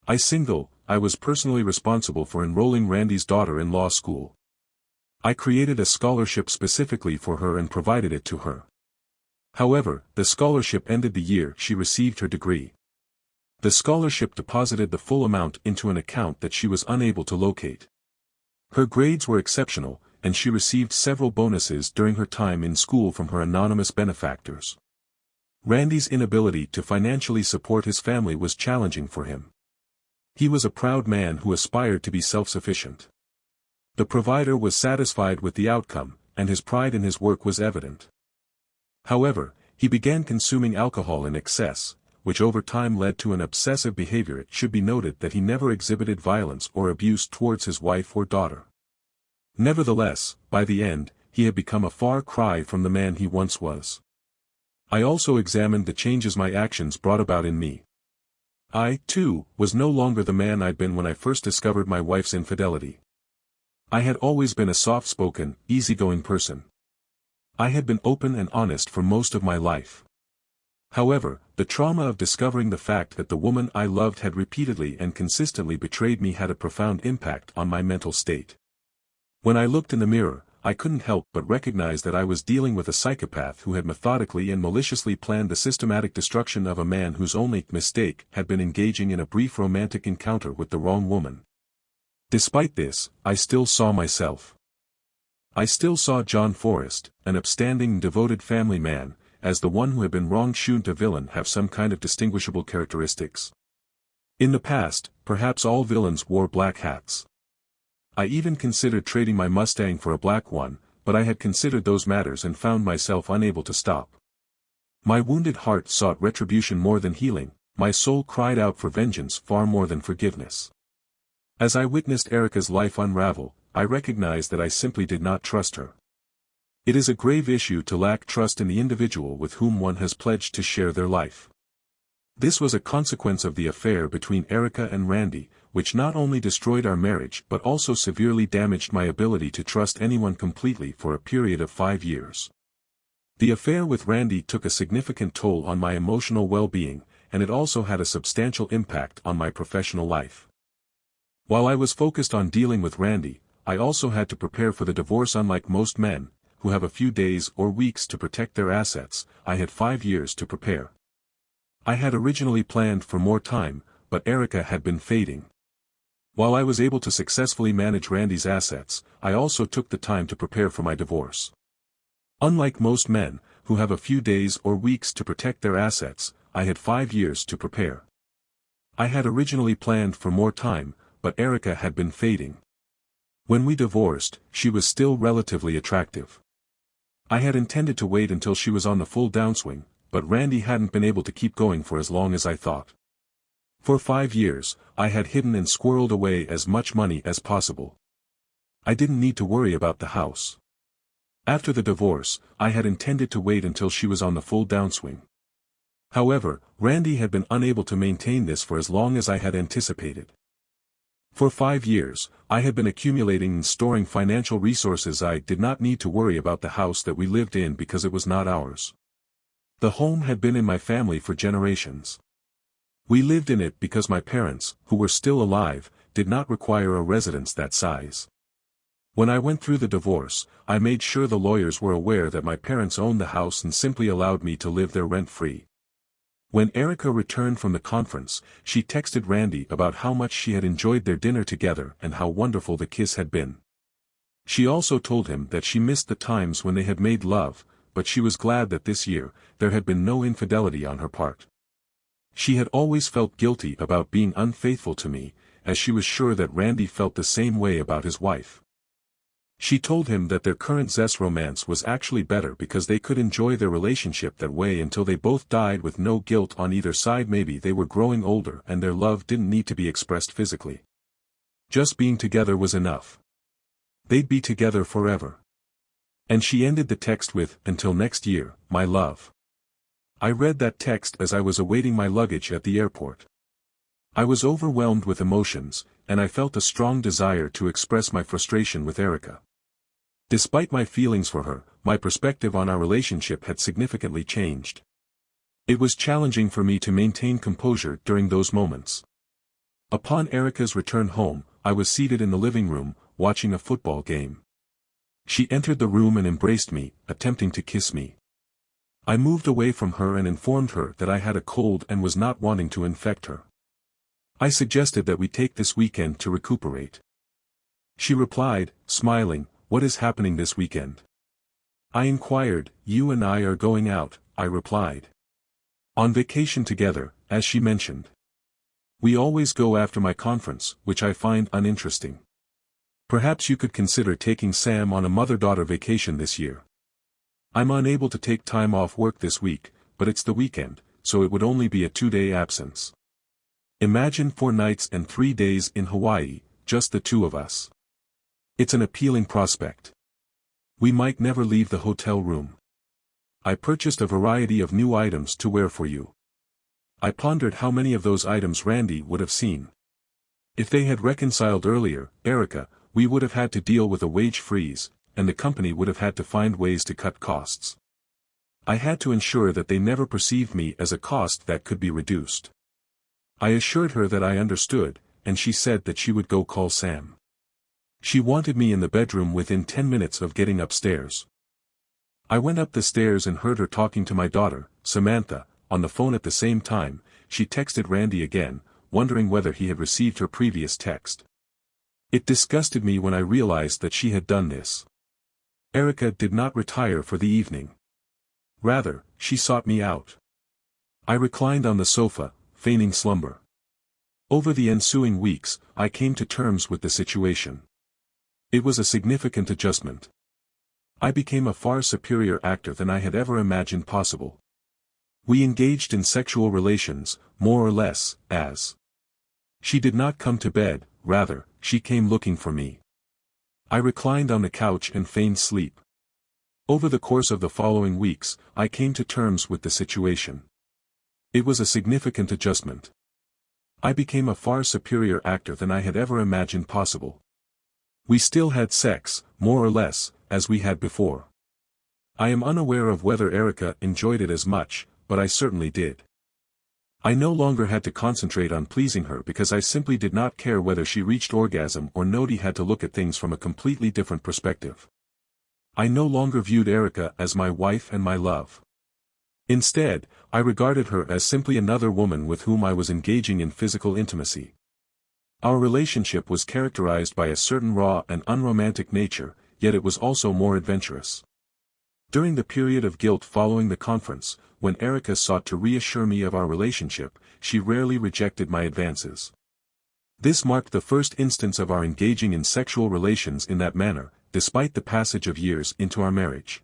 I was personally responsible for enrolling Randy's daughter in law school. I created a scholarship specifically for her and provided it to her. However, the scholarship ended the year she received her degree. The scholarship deposited the full amount into an account that she was unable to locate. Her grades were exceptional, and she received several bonuses during her time in school from her anonymous benefactors. Randy's inability to financially support his family was challenging for him. He was a proud man who aspired to be self-sufficient. The provider was satisfied with the outcome, and his pride in his work was evident. However, he began consuming alcohol in excess, which over time led to an obsessive behavior. It should be noted that he never exhibited violence or abuse towards his wife or daughter. Nevertheless, by the end, he had become a far cry from the man he once was. I also examined the changes my actions brought about in me. I, too, was no longer the man I'd been when I first discovered my wife's infidelity. I had always been a soft-spoken, easygoing person. I had been open and honest for most of my life. However, the trauma of discovering the fact that the woman I loved had repeatedly and consistently betrayed me had a profound impact on my mental state. When I looked in the mirror, I couldn't help but recognize that I was dealing with a psychopath who had methodically and maliciously planned the systematic destruction of a man whose only mistake had been engaging in a brief romantic encounter with the wrong woman. Despite this, I still saw myself. I still saw John Forrest, an upstanding and devoted family man, as the one who had been wronged. Shouldn't a villain have some kind of distinguishable characteristics? In the past, perhaps all villains wore black hats. I even considered trading my Mustang for a black one, but I had considered those matters and found myself unable to stop. My wounded heart sought retribution more than healing, my soul cried out for vengeance far more than forgiveness. As I witnessed Erica's life unravel, I recognized that I simply did not trust her. It is a grave issue to lack trust in the individual with whom one has pledged to share their life. This was a consequence of the affair between Erica and Randy, which not only destroyed our marriage but also severely damaged my ability to trust anyone completely for a period of 5 years. The affair with Randy took a significant toll on my emotional well-being, and it also had a substantial impact on my professional life. While I was focused on dealing with Randy, I also had to prepare for the divorce. Unlike most men, who have a few days or weeks to protect their assets, I had 5 years to prepare. I had originally planned for more time, but Erica had been fading. While I was able to successfully manage Randy's assets, I also took the time to prepare for my divorce. Unlike most men, who have a few days or weeks to protect their assets, I had 5 years to prepare. I had originally planned for more time, but Erica had been fading. When we divorced, she was still relatively attractive. I had intended to wait until she was on the full downswing, but Randy hadn't been able to keep going for as long as I thought. For 5 years, I had hidden and squirreled away as much money as possible. I didn't need to worry about the house. After the divorce, I had intended to wait until she was on the full downswing. However, Randy had been unable to maintain this for as long as I had anticipated. For 5 years, I had been accumulating and storing financial resources. I did not need to worry about the house that we lived in because it was not ours. The home had been in my family for generations. We lived in it because my parents, who were still alive, did not require a residence that size. When I went through the divorce, I made sure the lawyers were aware that my parents owned the house and simply allowed me to live there rent-free. When Erica returned from the conference, she texted Randy about how much she had enjoyed their dinner together and how wonderful the kiss had been. She also told him that she missed the times when they had made love, but she was glad that this year, there had been no infidelity on her part. She had always felt guilty about being unfaithful to me, as she was sure that Randy felt the same way about his wife. She told him that their current zest romance was actually better because they could enjoy their relationship that way until they both died with no guilt on either side. Maybe they were growing older and their love didn't need to be expressed physically. Just being together was enough. They'd be together forever. And she ended the text with, "Until next year, my love." I read that text as I was awaiting my luggage at the airport. I was overwhelmed with emotions, and I felt a strong desire to express my frustration with Erica. Despite my feelings for her, my perspective on our relationship had significantly changed. It was challenging for me to maintain composure during those moments. Upon Erica's return home, I was seated in the living room, watching a football game. She entered the room and embraced me, attempting to kiss me. I moved away from her and informed her that I had a cold and was not wanting to infect her. I suggested that we take this weekend to recuperate. She replied, smiling, "What is happening this weekend?" I inquired. "You and I are going out," I replied. "On vacation together," as she mentioned. "We always go after my conference, which I find uninteresting. Perhaps you could consider taking Sam on a mother-daughter vacation this year. I'm unable to take time off work this week, but it's the weekend, so it would only be a 2-day absence. Imagine 4 nights and 3 days in Hawaii, just the two of us. It's an appealing prospect. We might never leave the hotel room. I purchased a variety of new items to wear for you." I pondered how many of those items Randy would have seen. If they had reconciled earlier, Erica, we would have had to deal with a wage freeze, and the company would have had to find ways to cut costs. I had to ensure that they never perceived me as a cost that could be reduced. I assured her that I understood, and she said that she would go call Sam. She wanted me in the bedroom within 10 minutes of getting upstairs. I went up the stairs and heard her talking to my daughter, Samantha, on the phone at the same time. She texted Randy again, wondering whether he had received her previous text. It disgusted me when I realized that she had done this. Erica did not retire for the evening. Rather, she sought me out. I reclined on the sofa, feigning slumber. Over the ensuing weeks, I came to terms with the situation. It was a significant adjustment. I became a far superior actor than I had ever imagined possible. We engaged in sexual relations, more or less, as. She did not come to bed, rather, she came looking for me. I reclined on the couch and feigned sleep. Over the course of the following weeks, I came to terms with the situation. It was a significant adjustment. I became a far superior actor than I had ever imagined possible. We still had sex, more or less, as we had before. I am unaware of whether Erica enjoyed it as much, but I certainly did. I no longer had to concentrate on pleasing her because I simply did not care whether she reached orgasm or not. He had to look at things from a completely different perspective. I no longer viewed Erica as my wife and my love. Instead, I regarded her as simply another woman with whom I was engaging in physical intimacy. Our relationship was characterized by a certain raw and unromantic nature, yet it was also more adventurous. During the period of guilt following the conference, when Erica sought to reassure me of our relationship, she rarely rejected my advances. This marked the first instance of our engaging in sexual relations in that manner, despite the passage of years into our marriage.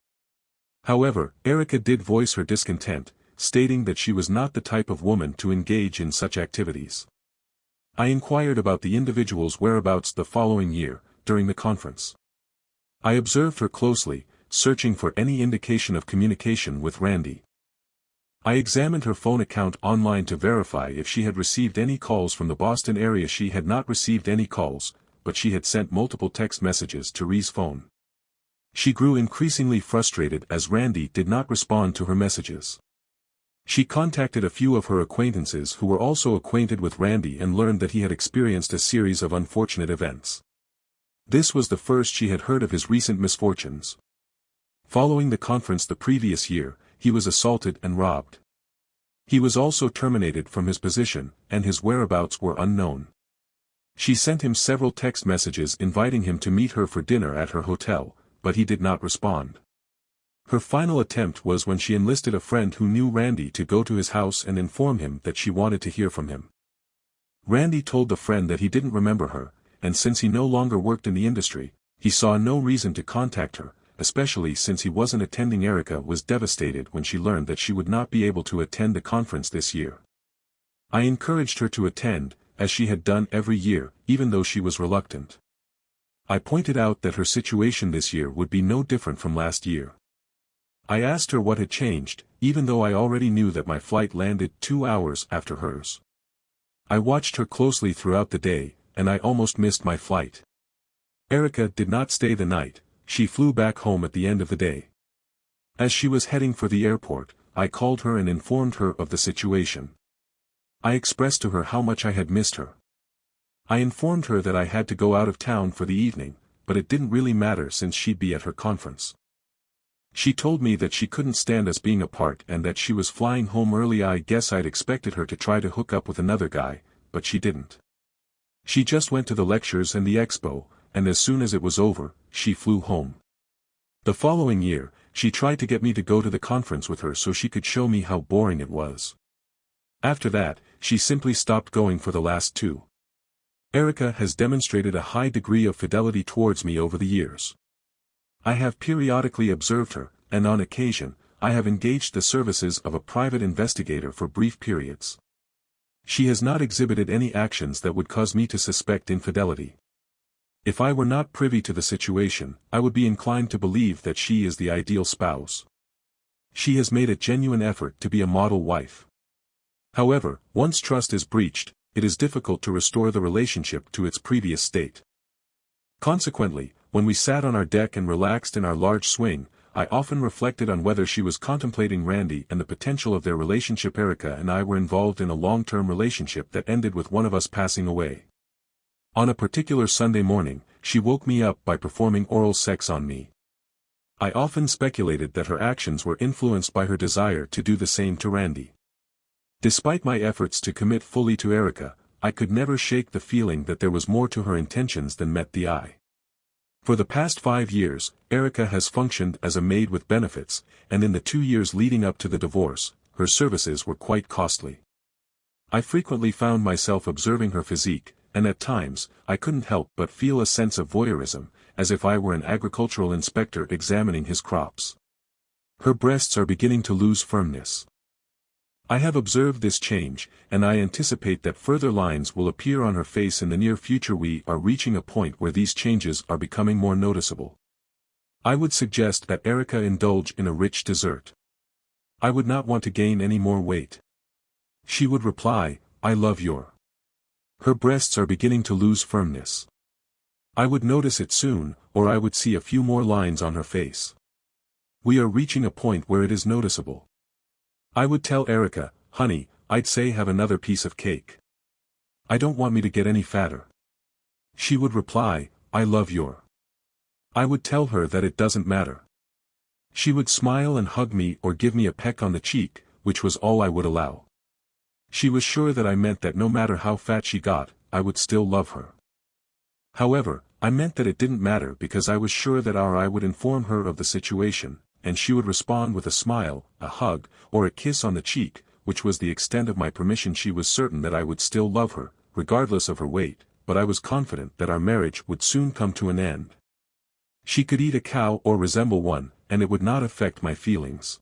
However, Erica did voice her discontent, stating that she was not the type of woman to engage in such activities. I inquired about the individual's whereabouts the following year, during the conference. I observed her closely, searching for any indication of communication with Randy. I examined her phone account online to verify if she had received any calls from the Boston area. She had not received any calls, but she had sent multiple text messages to Ree's phone. She grew increasingly frustrated as Randy did not respond to her messages. She contacted a few of her acquaintances who were also acquainted with Randy and learned that he had experienced a series of unfortunate events. This was the first she had heard of his recent misfortunes. Following the conference the previous year, he was assaulted and robbed. He was also terminated from his position, and his whereabouts were unknown. She sent him several text messages inviting him to meet her for dinner at her hotel, but he did not respond. Her final attempt was when she enlisted a friend who knew Randy to go to his house and inform him that she wanted to hear from him. Randy told the friend that he didn't remember her, and since he no longer worked in the industry, he saw no reason to contact her, especially since he wasn't attending. Erica was devastated when she learned that she would not be able to attend the conference this year. I encouraged her to attend, as she had done every year, even though she was reluctant. I pointed out that her situation this year would be no different from last year. I asked her what had changed, even though I already knew that my flight landed 2 hours after hers. I watched her closely throughout the day, and I almost missed my flight. Erica did not stay the night, she flew back home at the end of the day. As she was heading for the airport, I called her and informed her of the situation. I expressed to her how much I had missed her. I informed her that I had to go out of town for the evening, but it didn't really matter since she'd be at her conference. She told me that she couldn't stand us being apart and that she was flying home early. I guess I'd expected her to try to hook up with another guy, but she didn't. She just went to the lectures and the expo, and as soon as it was over, she flew home. The following year, she tried to get me to go to the conference with her so she could show me how boring it was. After that, she simply stopped going for the last 2. Erica has demonstrated a high degree of fidelity towards me over the years. I have periodically observed her, and on occasion, I have engaged the services of a private investigator for brief periods. She has not exhibited any actions that would cause me to suspect infidelity. If I were not privy to the situation, I would be inclined to believe that she is the ideal spouse. She has made a genuine effort to be a model wife. However, once trust is breached, it is difficult to restore the relationship to its previous state. Consequently, when we sat on our deck and relaxed in our large swing, I often reflected on whether she was contemplating Randy and the potential of their relationship. Erica and I were involved in a long-term relationship that ended with one of us passing away. On a particular Sunday morning, she woke me up by performing oral sex on me. I often speculated that her actions were influenced by her desire to do the same to Randy. Despite my efforts to commit fully to Erica, I could never shake the feeling that there was more to her intentions than met the eye. For the past 5 years, Erica has functioned as a maid with benefits, and in the 2 years leading up to the divorce, her services were quite costly. I frequently found myself observing her physique, and at times, I couldn't help but feel a sense of voyeurism, as if I were an agricultural inspector examining his crops. Her breasts are beginning to lose firmness. I have observed this change, and I anticipate that further lines will appear on her face in the near future. We are reaching a point where these changes are becoming more noticeable. I would suggest that Erica indulge in a rich dessert. I would not want to gain any more weight. She would reply, "I love your." Her breasts are beginning to lose firmness. I would notice it soon, or I would see a few more lines on her face. We are reaching a point where it is noticeable. I would tell Erica, "Honey, I'd say have another piece of cake. I don't want me to get any fatter." She would reply, "I love your." I would tell her that it doesn't matter. She would smile and hug me or give me a peck on the cheek, which was all I would allow. She was sure that I meant that no matter how fat she got, I would still love her. However, I meant that it didn't matter because I was sure that I would inform her of the situation, and she would respond with a smile, a hug, or a kiss on the cheek, which was the extent of my permission. She was certain that I would still love her, regardless of her weight, but I was confident that our marriage would soon come to an end. She could eat a cow or resemble one, and it would not affect my feelings.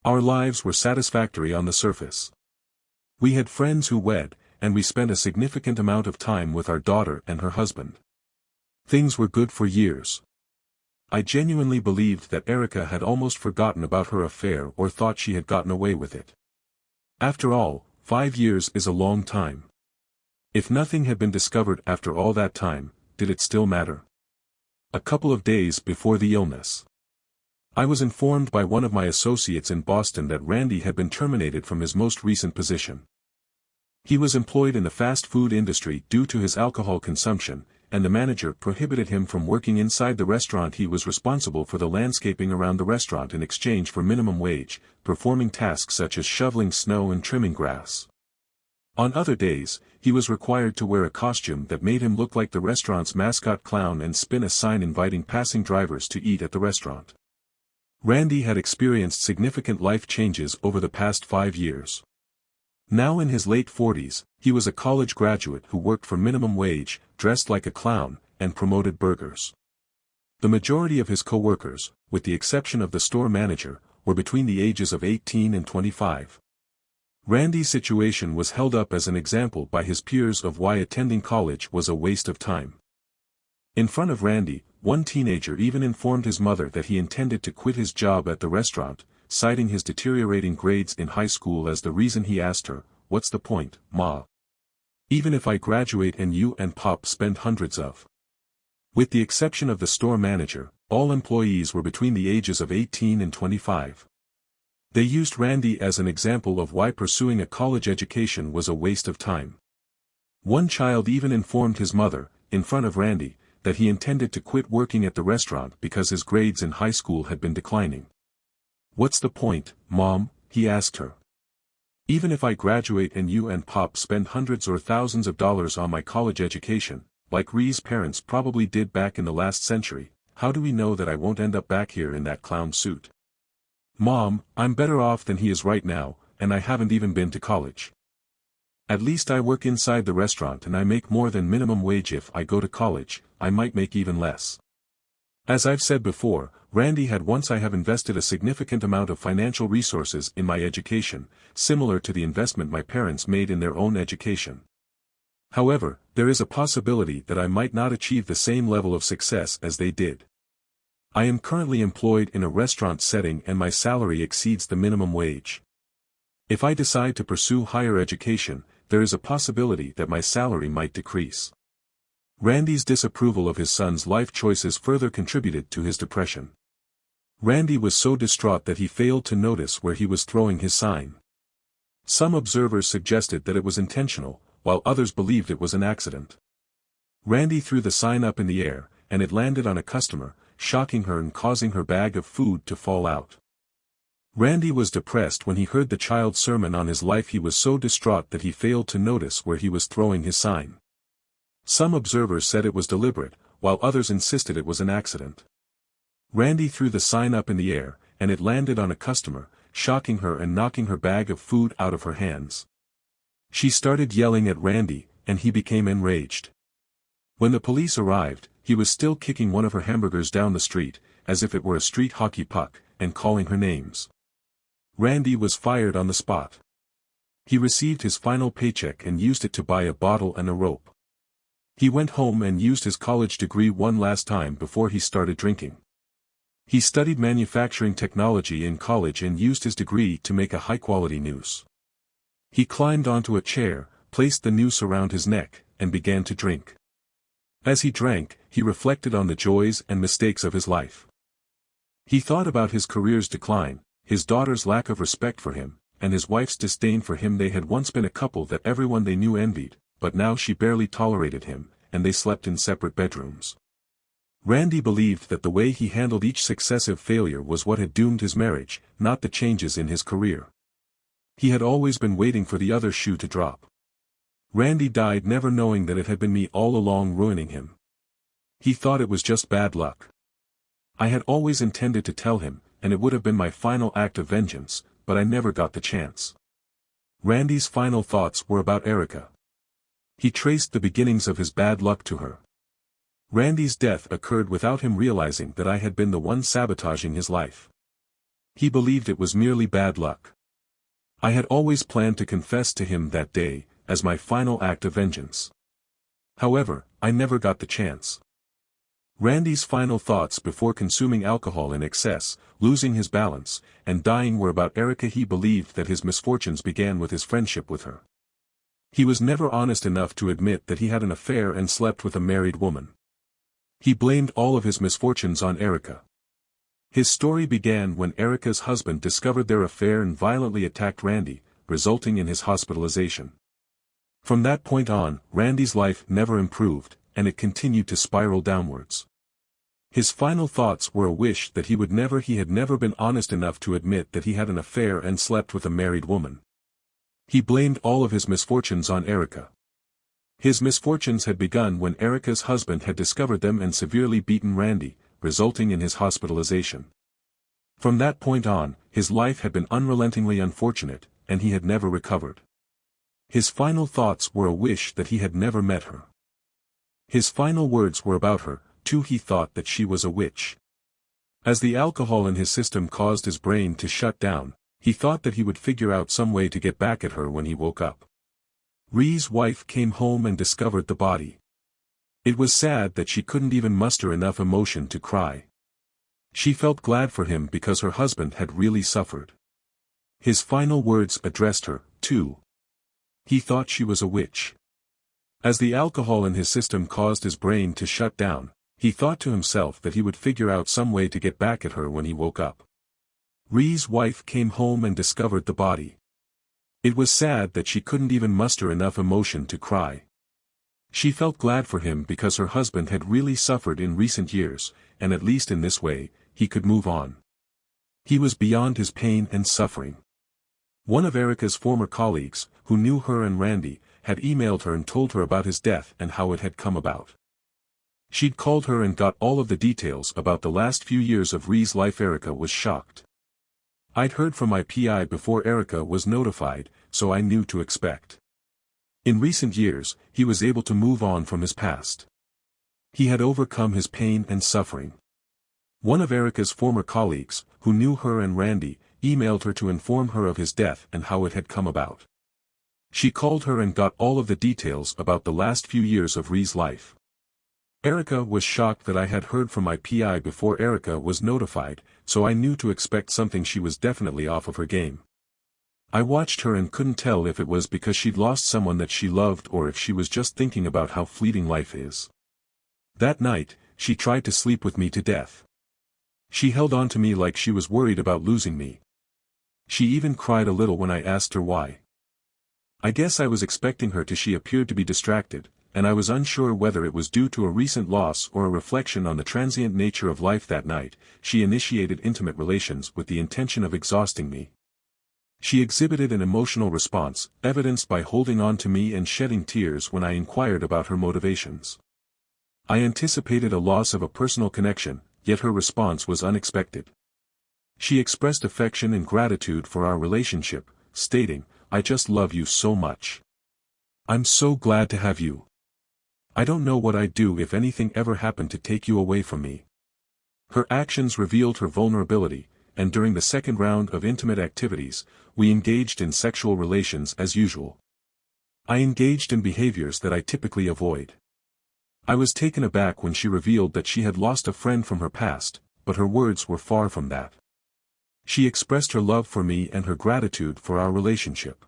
Our lives were satisfactory on the surface. We had friends who wed, and we spent a significant amount of time with our daughter and her husband. Things were good for years. I genuinely believed that Erica had almost forgotten about her affair or thought she had gotten away with it. After all, 5 years is a long time. If nothing had been discovered after all that time, did it still matter? A couple of days before the illness, I was informed by one of my associates in Boston that Randy had been terminated from his most recent position. He was employed in the fast food industry due to his alcohol consumption, and the manager prohibited him from working inside the restaurant. He was responsible for the landscaping around the restaurant in exchange for minimum wage, performing tasks such as shoveling snow and trimming grass. On other days, he was required to wear a costume that made him look like the restaurant's mascot clown and spin a sign inviting passing drivers to eat at the restaurant. Randy had experienced significant life changes over the past 5 years. Now in his late 40s, he was a college graduate who worked for minimum wage, dressed like a clown, and promoted burgers. The majority of his co-workers, with the exception of the store manager, were between the ages of 18 and 25. Randy's situation was held up as an example by his peers of why attending college was a waste of time. In front of Randy, one teenager even informed his mother that he intended to quit his job at the restaurant, citing his deteriorating grades in high school as the reason. He asked her, "What's the point, Ma? Even if I graduate and you and Pop spend hundreds of..." With the exception of the store manager, all employees were between the ages of 18 and 25. They used Randy as an example of why pursuing a college education was a waste of time. One child even informed his mother, in front of Randy, that he intended to quit working at the restaurant because his grades in high school had been declining. "What's the point, Mom?" he asked her. "Even if I graduate and you and Pop spend hundreds or thousands of dollars on my college education, like Ree's parents probably did back in the last century, how do we know that I won't end up back here in that clown suit? Mom, I'm better off than he is right now, and I haven't even been to college. At least I work inside the restaurant and I make more than minimum wage. If I go to college, I might make even less." As I've said before, Randy had once I have invested a significant amount of financial resources in my education, similar to the investment my parents made in their own education. However, there is a possibility that I might not achieve the same level of success as they did. I am currently employed in a restaurant setting and my salary exceeds the minimum wage. If I decide to pursue higher education, there is a possibility that my salary might decrease. Randy's disapproval of his son's life choices further contributed to his depression. Randy was so distraught that he failed to notice where he was throwing his sign. Some observers suggested that it was intentional, while others believed it was an accident. Randy threw the sign up in the air, and it landed on a customer, shocking her and causing her bag of food to fall out. Randy was depressed when he heard the child's sermon on his life. He was so distraught that he failed to notice where he was throwing his sign. Some observers said it was deliberate, while others insisted it was an accident. Randy threw the sign up in the air, and it landed on a customer, shocking her and knocking her bag of food out of her hands. She started yelling at Randy, and he became enraged. When the police arrived, he was still kicking one of her hamburgers down the street, as if it were a street hockey puck, and calling her names. Randy was fired on the spot. He received his final paycheck and used it to buy a bottle and a rope. He went home and used his college degree one last time before he started drinking. He studied manufacturing technology in college and used his degree to make a high-quality noose. He climbed onto a chair, placed the noose around his neck, and began to drink. As he drank, he reflected on the joys and mistakes of his life. He thought about his career's decline, his daughter's lack of respect for him, and his wife's disdain for him. They had once been a couple that everyone they knew envied, but now she barely tolerated him, and they slept in separate bedrooms. Randy believed that the way he handled each successive failure was what had doomed his marriage, not the changes in his career. He had always been waiting for the other shoe to drop. Randy died never knowing that it had been me all along ruining him. He thought it was just bad luck. I had always intended to tell him, and it would have been my final act of vengeance, but I never got the chance. Randy's final thoughts were about Erica. He traced the beginnings of his bad luck to her. Randy's death occurred without him realizing that I had been the one sabotaging his life. He believed it was merely bad luck. I had always planned to confess to him that day, as my final act of vengeance. However, I never got the chance. Randy's final thoughts before consuming alcohol in excess, losing his balance, and dying were about Erica. He believed that his misfortunes began with his friendship with her. He was never honest enough to admit that he had an affair and slept with a married woman. He blamed all of his misfortunes on Erica. His story began when Erica's husband discovered their affair and violently attacked Randy, resulting in his hospitalization. From that point on, Randy's life never improved, and it continued to spiral downwards. His final thoughts were a wish that he had never been honest enough to admit that he had an affair and slept with a married woman. He blamed all of his misfortunes on Erica. His misfortunes had begun when Erica's husband had discovered them and severely beaten Randy, resulting in his hospitalization. From that point on, his life had been unrelentingly unfortunate, and he had never recovered. His final thoughts were a wish that he had never met her. His final words were about her, too. He thought that she was a witch. As the alcohol in his system caused his brain to shut down, he thought that he would figure out some way to get back at her when he woke up. Ree's wife came home and discovered the body. It was sad that she couldn't even muster enough emotion to cry. She felt glad for him because her husband had really suffered. His final words addressed her, too. He thought she was a witch. As the alcohol in his system caused his brain to shut down, he thought to himself that he would figure out some way to get back at her when he woke up. Ree's wife came home and discovered the body. It was sad that she couldn't even muster enough emotion to cry. She felt glad for him because her husband had really suffered in recent years, and at least in this way, he could move on. He was beyond his pain and suffering. One of Erica's former colleagues, who knew her and Randy, had emailed her and told her about his death and how it had come about. She'd called her and got all of the details about the last few years of Ree's life. Erica was shocked. I'd heard from my PI before Erica was notified, so I knew to expect. In recent years, he was able to move on from his past. He had overcome his pain and suffering. One of Erica's former colleagues, who knew her and Randy, emailed her to inform her of his death and how it had come about. She called her and got all of the details about the last few years of Ree's life. Erica was shocked that I had heard from my PI before Erica was notified, so I knew to expect something. She was definitely off of her game. I watched her and couldn't tell if it was because she'd lost someone that she loved or if she was just thinking about how fleeting life is. That night, she tried to sleep with me to death. She held on to me like she was worried about losing me. She even cried a little when I asked her why. I guess I was expecting her to. She appeared to be distracted, and I was unsure whether it was due to a recent loss or a reflection on the transient nature of life. That night, she initiated intimate relations with the intention of exhausting me. She exhibited an emotional response, evidenced by holding on to me and shedding tears when I inquired about her motivations. I anticipated a loss of a personal connection, yet her response was unexpected. She expressed affection and gratitude for our relationship, stating, "I just love you so much. I'm so glad to have you. I don't know what I'd do if anything ever happened to take you away from me." Her actions revealed her vulnerability, and during the second round of intimate activities, we engaged in sexual relations as usual. I engaged in behaviors that I typically avoid. I was taken aback when she revealed that she had lost a friend from her past, but her words were far from that. She expressed her love for me and her gratitude for our relationship.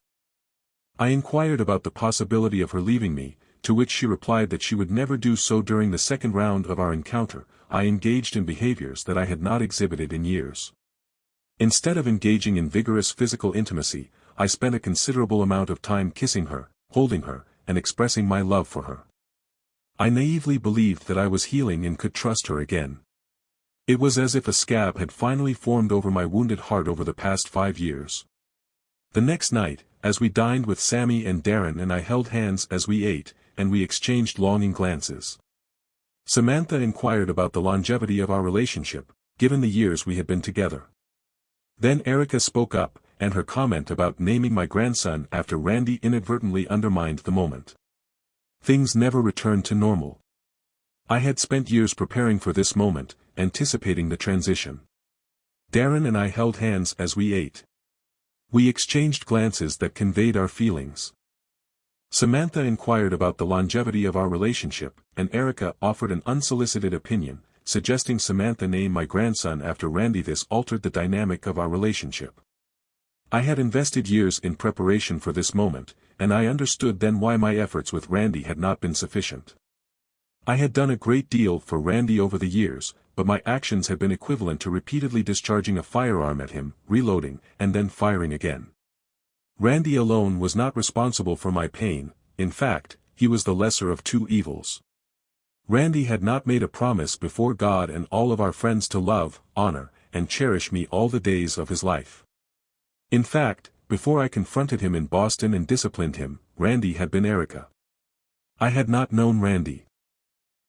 I inquired about the possibility of her leaving me, to which she replied that she would never do so. During the second round of our encounter, I engaged in behaviors that I had not exhibited in years. Instead of engaging in vigorous physical intimacy, I spent a considerable amount of time kissing her, holding her, and expressing my love for her. I naively believed that I was healing and could trust her again. It was as if a scab had finally formed over my wounded heart over the past 5 years. The next night, as we dined with Sammy and Darren, and I held hands as we ate, and we exchanged longing glances. Samantha inquired about the longevity of our relationship, given the years we had been together. Then Erica spoke up, and her comment about naming my grandson after Randy inadvertently undermined the moment. Things never returned to normal. I had spent years preparing for this moment, anticipating the transition. Darren and I held hands as we ate. We exchanged glances that conveyed our feelings. Samantha inquired about the longevity of our relationship, and Erica offered an unsolicited opinion, suggesting Samantha name my grandson after Randy. This altered the dynamic of our relationship. I had invested years in preparation for this moment, and I understood then why my efforts with Randy had not been sufficient. I had done a great deal for Randy over the years, but my actions had been equivalent to repeatedly discharging a firearm at him, reloading, and then firing again. Randy alone was not responsible for my pain. In fact, he was the lesser of two evils. Randy had not made a promise before God and all of our friends to love, honor, and cherish me all the days of his life. In fact, before I confronted him in Boston and disciplined him, Randy had been Erica. I had not known Randy.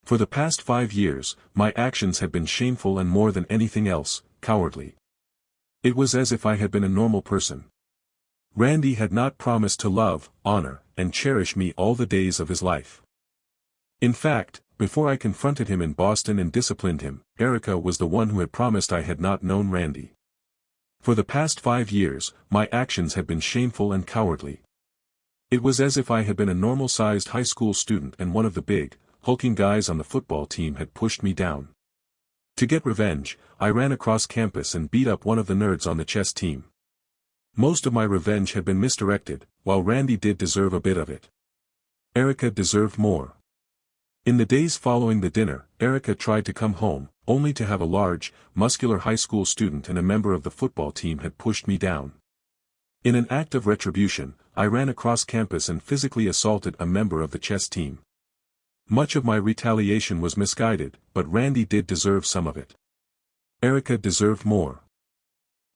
For the past 5 years, my actions had been shameful and more than anything else, cowardly. It was as if I had been a normal person. Randy had not promised to love, honor, and cherish me all the days of his life. In fact, before I confronted him in Boston and disciplined him, Erica was the one who had promised. I had not known Randy. For the past 5 years, my actions had been shameful and cowardly. It was as if I had been a normal-sized high school student and one of the big, hulking guys on the football team had pushed me down. To get revenge, I ran across campus and beat up one of the nerds on the chess team. Most of my revenge had been misdirected, while Randy did deserve a bit of it. Erica deserved more. In the days following the dinner, Erica tried to come home, only to have a large, muscular high school student and a member of the football team had pushed me down. In an act of retribution, I ran across campus and physically assaulted a member of the chess team. Much of my retaliation was misguided, but Randy did deserve some of it. Erica deserved more.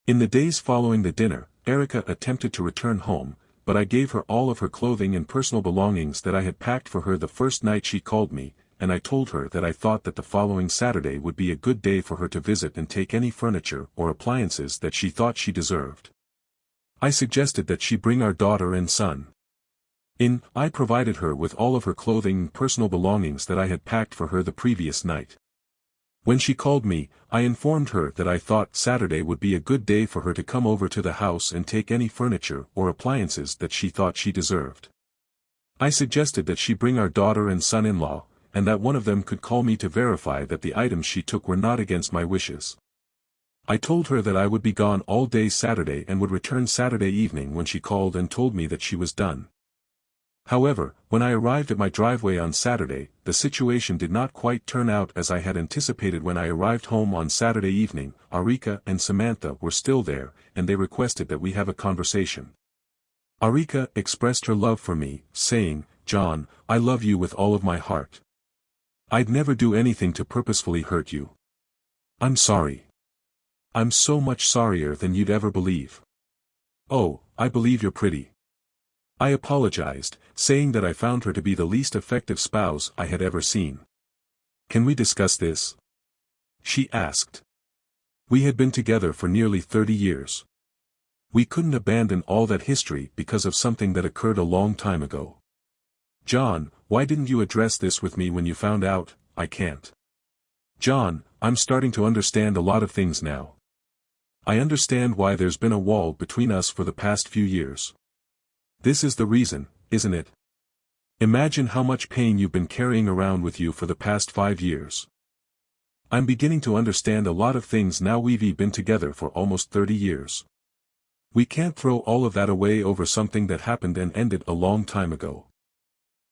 In the days following the dinner, Erica attempted to return home, but I gave her all of her clothing and personal belongings that I had packed for her the first night she called me, and I told her that I thought that the following Saturday would be a good day for her to visit and take any furniture or appliances that she thought she deserved. I suggested that she bring our daughter and son. I provided her with all of her clothing and personal belongings that I had packed for her the previous night. When she called me, I informed her that I thought Saturday would be a good day for her to come over to the house and take any furniture or appliances that she thought she deserved. I suggested that she bring our daughter and son-in-law, and that one of them could call me to verify that the items she took were not against my wishes. I told her that I would be gone all day Saturday and would return Saturday evening when she called and told me that she was done. However, when I arrived at my driveway on Saturday, the situation did not quite turn out as I had anticipated. When I arrived home on Saturday evening, Erica and Samantha were still there, and they requested that we have a conversation. Erica expressed her love for me, saying, "John, I love you with all of my heart. I'd never do anything to purposefully hurt you. I'm sorry. I'm so much sorrier than you'd ever believe. Oh, I believe you're pretty." I apologized, saying that I found her to be the least effective spouse I had ever seen. "Can we discuss this?" she asked. We had been together for nearly 30 years. We couldn't abandon all that history because of something that occurred a long time ago. "John, why didn't you address this with me when you found out?" "I can't. John, I'm starting to understand a lot of things now. I understand why there's been a wall between us for the past few years. This is the reason, isn't it? Imagine how much pain you've been carrying around with you for the past 5 years. I'm beginning to understand a lot of things now. We've been together for almost 30 years. We can't throw all of that away over something that happened and ended a long time ago.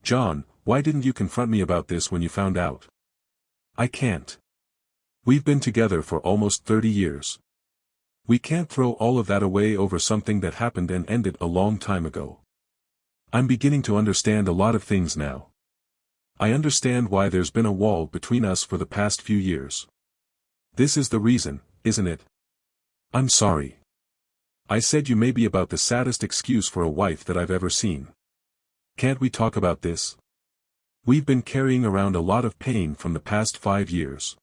John, why didn't you confront me about this when you found out?" "I can't. We've been together for almost 30 years. We can't throw all of that away over something that happened and ended a long time ago. I'm beginning to understand a lot of things now. I understand why there's been a wall between us for the past few years. This is the reason, isn't it? I'm sorry. I said you may be about the saddest excuse for a wife that I've ever seen. Can't we talk about this? We've been carrying around a lot of pain from the past 5 years.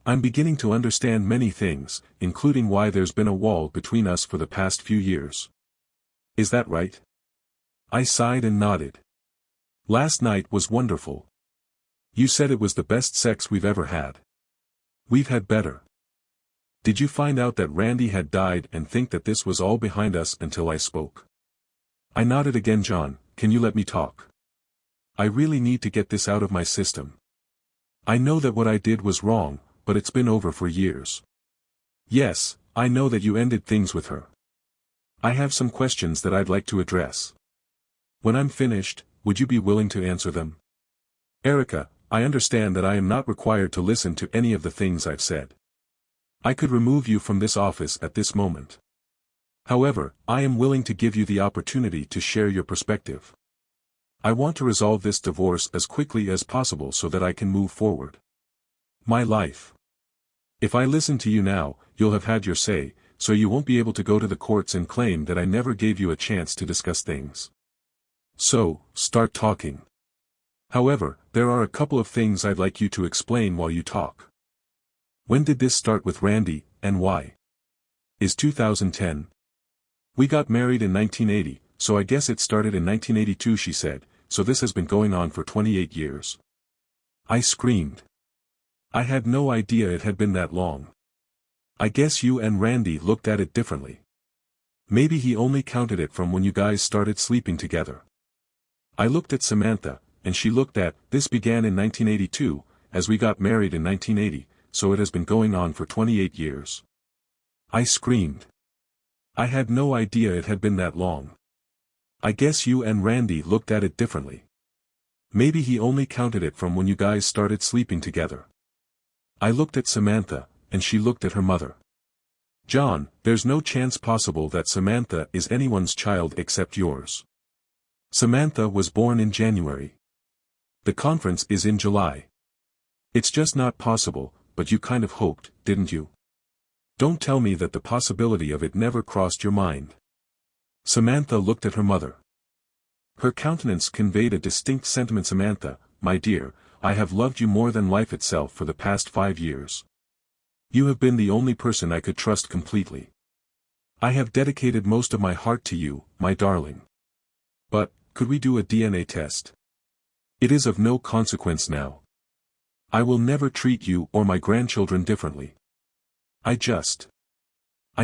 I'm beginning to understand many things, including why there's been a wall between us for the past few years. Is that right?" I sighed and nodded. Last night was wonderful. You said it was the best sex we've ever had. We've had better. Did you find out that Randy had died and think that this was all behind us until I spoke? I nodded again. John, can you let me talk? I really need to get this out of my system. I know that what I did was wrong, but it's been over for years. Yes, I know that you ended things with her. I have some questions that I'd like to address. When I'm finished, would you be willing to answer them? Erica, I understand that I am not required to listen to any of the things I've said. I could remove you from this office at this moment. However, I am willing to give you the opportunity to share your perspective. I want to resolve this divorce as quickly as possible so that I can move forward. My life. If I listen to you now, you'll have had your say, so you won't be able to go to the courts and claim that I never gave you a chance to discuss things. So, start talking. However, there are a couple of things I'd like you to explain while you talk. When did this start with Randy, and why? Is 2010? We got married in 1980, so I guess it started in 1982, she said, so this has been going on for 28 years. I screamed. I had no idea it had been that long. I guess you and Randy looked at it differently. Maybe he only counted it from when you guys started sleeping together. I looked at Samantha, and she looked at, this began in 1982, as we got married in 1980, so it has been going on for 28 years. I screamed. I had no idea it had been that long. I guess you and Randy looked at it differently. Maybe he only counted it from when you guys started sleeping together. I looked at Samantha, and she looked at her mother. John, there's no chance possible that Samantha is anyone's child except yours. Samantha was born in January. The conference is in July. It's just not possible, but you kind of hoped, didn't you? Don't tell me that the possibility of it never crossed your mind. Samantha looked at her mother. Her countenance conveyed a distinct sentiment. Samantha, my dear, I have loved you more than life itself for the past 5 years. You have been the only person I could trust completely. I have dedicated most of my heart to you, my darling. But, could we do a DNA test? It is of no consequence now. I will never treat you or my grandchildren differently. I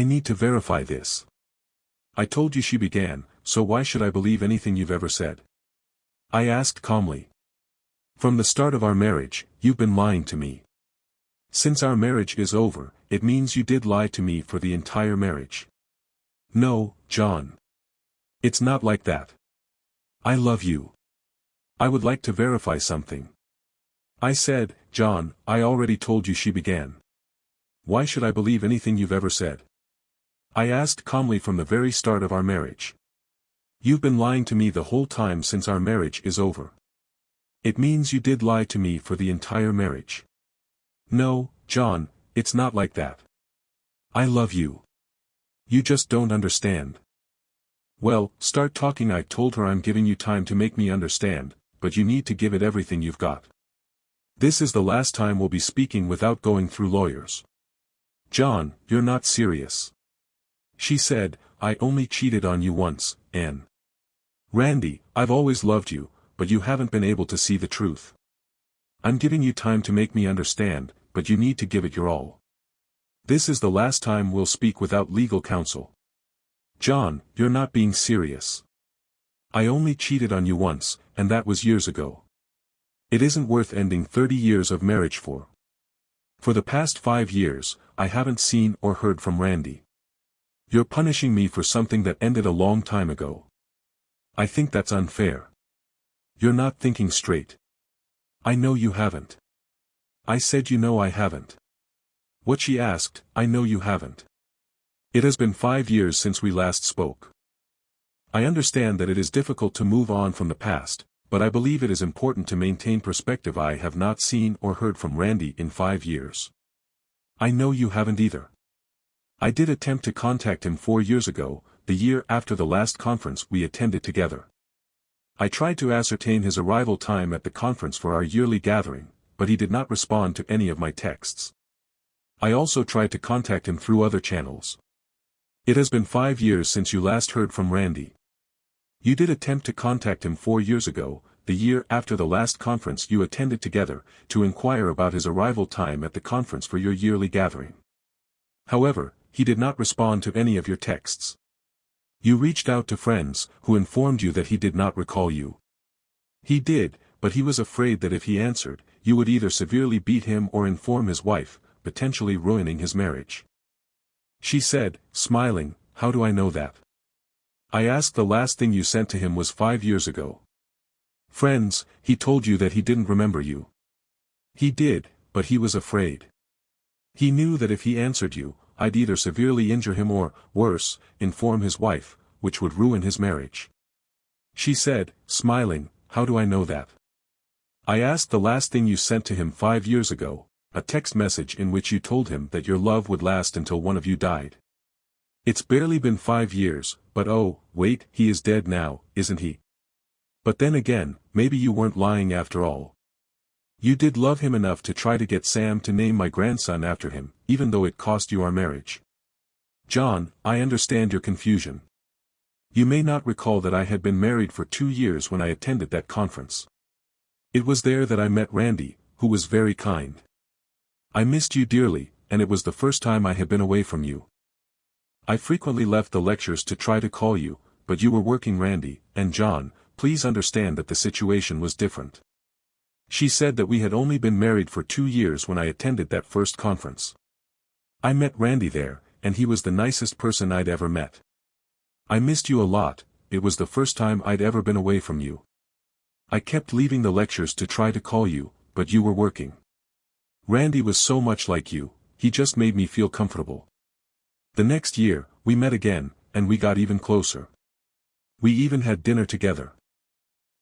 need to verify this. I told you, she began, so why should I believe anything you've ever said? I asked calmly. From the start of our marriage, you've been lying to me. Since our marriage is over, it means you did lie to me for the entire marriage. No, John. It's not like that. I love you. I would like to verify something. I said, John, I already told you, she began. Why should I believe anything you've ever said? I asked calmly. From the very start of our marriage. You've been lying to me the whole time since our marriage is over. It means you did lie to me for the entire marriage. No, John, it's not like that. I love you. You just don't understand. Well, start talking. I told her. I'm giving you time to make me understand, but you need to give it everything you've got. This is the last time we'll be speaking without going through lawyers. John, you're not serious. She said, I only cheated on you once, Anne. Randy, I've always loved you, but you haven't been able to see the truth. I'm giving you time to make me understand, but you need to give it your all. This is the last time we'll speak without legal counsel. John, you're not being serious. I only cheated on you once, and that was years ago. It isn't worth ending 30 years of marriage for. For the past 5 years, I haven't seen or heard from Randy. You're punishing me for something that ended a long time ago. I think that's unfair. You're not thinking straight. I know you haven't. I said you know I haven't. What she asked, I know you haven't. It has been 5 years since we last spoke. I understand that it is difficult to move on from the past, but I believe it is important to maintain perspective. I have not seen or heard from Randy in 5 years. I know you haven't either. I did attempt to contact him 4 years ago, the year after the last conference we attended together. I tried to ascertain his arrival time at the conference for our yearly gathering, but he did not respond to any of my texts. I also tried to contact him through other channels. It has been 5 years since you last heard from Randy. You did attempt to contact him 4 years ago, the the year after the last conference you attended together, to inquire about his arrival time at the conference for your yearly gathering. However, he did not respond to any of your texts. You reached out to friends, who informed you that he did not recall you. He did, but he was afraid that if he answered, you would either severely beat him or inform his wife, potentially ruining his marriage. She said, smiling, "How do I know that?" I asked. The last thing you sent to him was 5 years ago. Friends, he told you that he didn't remember you. He did, but he was afraid. He knew that if he answered you, I'd either severely injure him or, worse, inform his wife, which would ruin his marriage. She said, smiling, "How do I know that?" I asked. The last thing you sent to him 5 years ago, a text message in which you told him that your love would last until one of you died. It's barely been 5 years, but oh, wait, he is dead now, isn't he? But then again, maybe you weren't lying after all. You did love him enough to try to get Sam to name my grandson after him, even though it cost you our marriage. John, I understand your confusion. You may not recall that I had been married for 2 years when I attended that conference. It was there that I met Randy, who was very kind. I missed you dearly, and it was the first time I had been away from you. I frequently left the lectures to try to call you, but you were working. Randy, and John, please understand that the situation was different. She said that we had only been married for 2 years when I attended that first conference. I met Randy there, and he was the nicest person I'd ever met. I missed you a lot. It was the first time I'd ever been away from you. I kept leaving the lectures to try to call you, but you were working. Randy was so much like you, he just made me feel comfortable. The next year, we met again, and we got even closer. We even had dinner together.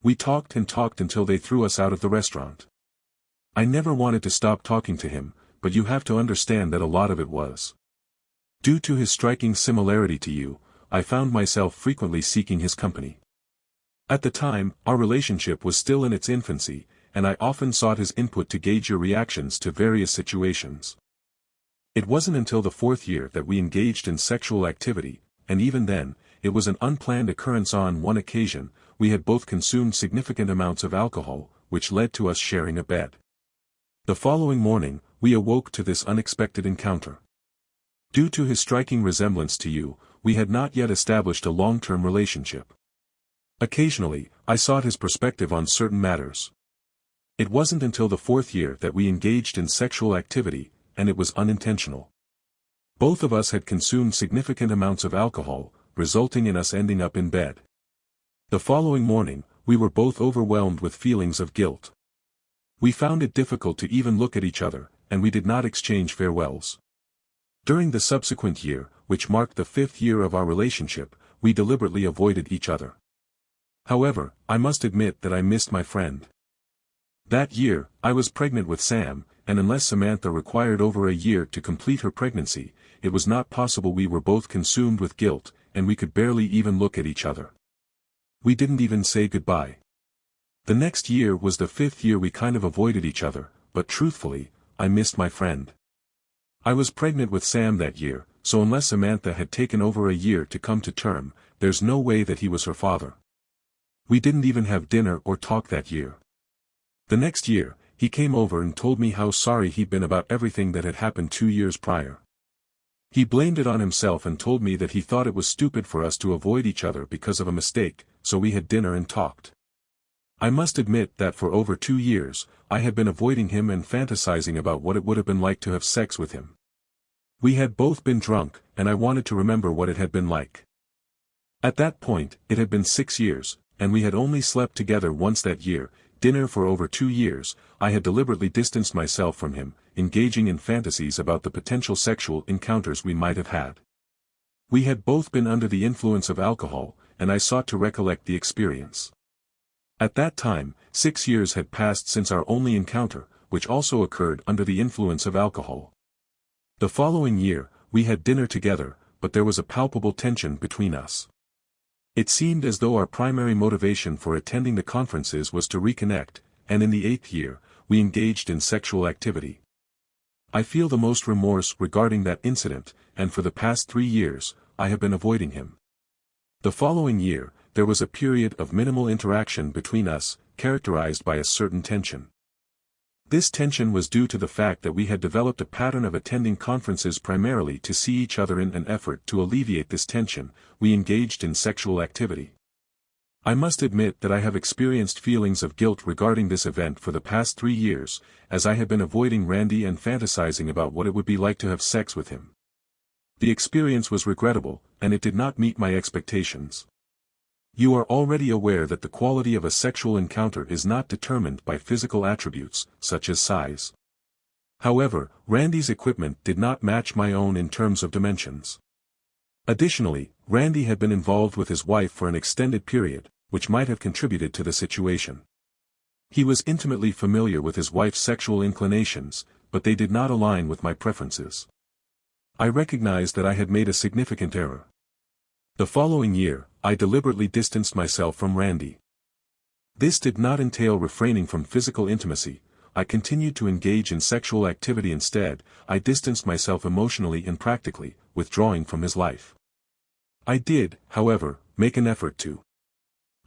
We talked and talked until they threw us out of the restaurant. I never wanted to stop talking to him, but you have to understand that a lot of it was due to his striking similarity to you. I found myself frequently seeking his company. At the time, our relationship was still in its infancy, and I often sought his input to gauge your reactions to various situations. It wasn't until the 4th year that we engaged in sexual activity, and even then, it was an unplanned occurrence. On one occasion, we had both consumed significant amounts of alcohol, which led to us sharing a bed. The following morning, we awoke to this unexpected encounter. Due to his striking resemblance to you, we had not yet established a long-term relationship. Occasionally, I sought his perspective on certain matters. It wasn't until the 4th year that we engaged in sexual activity, and it was unintentional. Both of us had consumed significant amounts of alcohol, resulting in us ending up in bed. The following morning, we were both overwhelmed with feelings of guilt. We found it difficult to even look at each other, and we did not exchange farewells. During the subsequent year, which marked the 5th year of our relationship, we deliberately avoided each other. However, I must admit that I missed my friend. That year, I was pregnant with Sam, and unless Samantha required over a year to complete her pregnancy, it was not possible. We were both consumed with guilt, and we could barely even look at each other. We didn't even say goodbye. The next year was the 5th year we kind of avoided each other, but truthfully, I missed my friend. I was pregnant with Sam that year, so unless Samantha had taken over a year to come to term, there's no way that he was her father. We didn't even have dinner or talk that year. The next year, he came over and told me how sorry he'd been about everything that had happened 2 years prior. He blamed it on himself and told me that he thought it was stupid for us to avoid each other because of a mistake, so we had dinner and talked. I must admit that for over 2 years, I had been avoiding him and fantasizing about what it would have been like to have sex with him. We had both been drunk, and I wanted to remember what it had been like. At that point, it had been 6 years, and we had only slept together once that year. Dinner for over 2 years, I had deliberately distanced myself from him, engaging in fantasies about the potential sexual encounters we might have had. We had both been under the influence of alcohol, and I sought to recollect the experience. At that time, 6 years had passed since our only encounter, which also occurred under the influence of alcohol. The following year, we had dinner together, but there was a palpable tension between us. It seemed as though our primary motivation for attending the conferences was to reconnect, and in the 8th year, we engaged in sexual activity. I feel the most remorse regarding that incident, and for the past 3 years, I have been avoiding him. The following year, there was a period of minimal interaction between us, characterized by a certain tension. This tension was due to the fact that we had developed a pattern of attending conferences primarily to see each other. In an effort to alleviate this tension, we engaged in sexual activity. I must admit that I have experienced feelings of guilt regarding this event for the past 3 years, as I have been avoiding Randy and fantasizing about what it would be like to have sex with him. The experience was regrettable, and it did not meet my expectations. You are already aware that the quality of a sexual encounter is not determined by physical attributes, such as size. However, Randy's equipment did not match my own in terms of dimensions. Additionally, Randy had been involved with his wife for an extended period, which might have contributed to the situation. He was intimately familiar with his wife's sexual inclinations, but they did not align with my preferences. I recognized that I had made a significant error. The following year, I deliberately distanced myself from Randy. This did not entail refraining from physical intimacy. I continued to engage in sexual activity instead. I distanced myself emotionally and practically, withdrawing from his life. I did, however, make an effort to.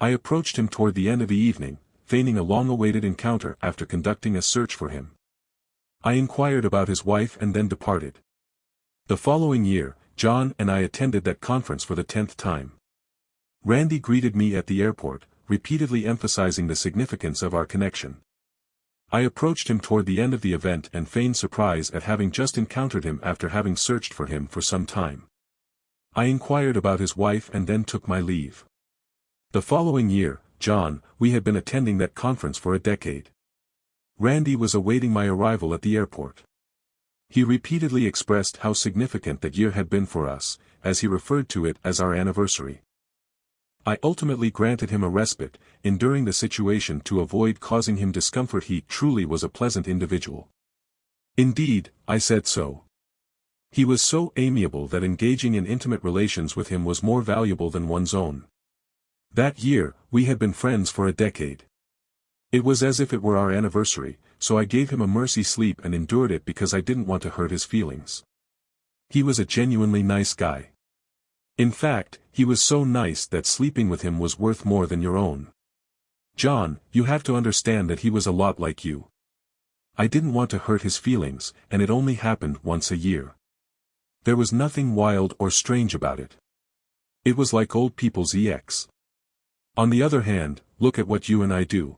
I approached him toward the end of the evening, feigning a long-awaited encounter after conducting a search for him. I inquired about his wife and then departed. The following year, John and I attended that conference for the 10th time. Randy greeted me at the airport, repeatedly emphasizing the significance of our connection. I approached him toward the end of the event and feigned surprise at having just encountered him after having searched for him for some time. I inquired about his wife and then took my leave. The following year, John, we had been attending that conference for a decade. Randy was awaiting my arrival at the airport. He repeatedly expressed how significant that year had been for us, as he referred to it as our anniversary. I ultimately granted him a respite, enduring the situation to avoid causing him discomfort. He truly was a pleasant individual. Indeed, I said so. He was so amiable that engaging in intimate relations with him was more valuable than one's own. That year, we had been friends for a decade. It was as if it were our anniversary, so I gave him a mercy sleep and endured it because I didn't want to hurt his feelings. He was a genuinely nice guy. In fact, he was so nice that sleeping with him was worth more than your own. John, you have to understand that he was a lot like you. I didn't want to hurt his feelings, and it only happened once a year. There was nothing wild or strange about it. It was like old people's ex. On the other hand, look at what you and I do.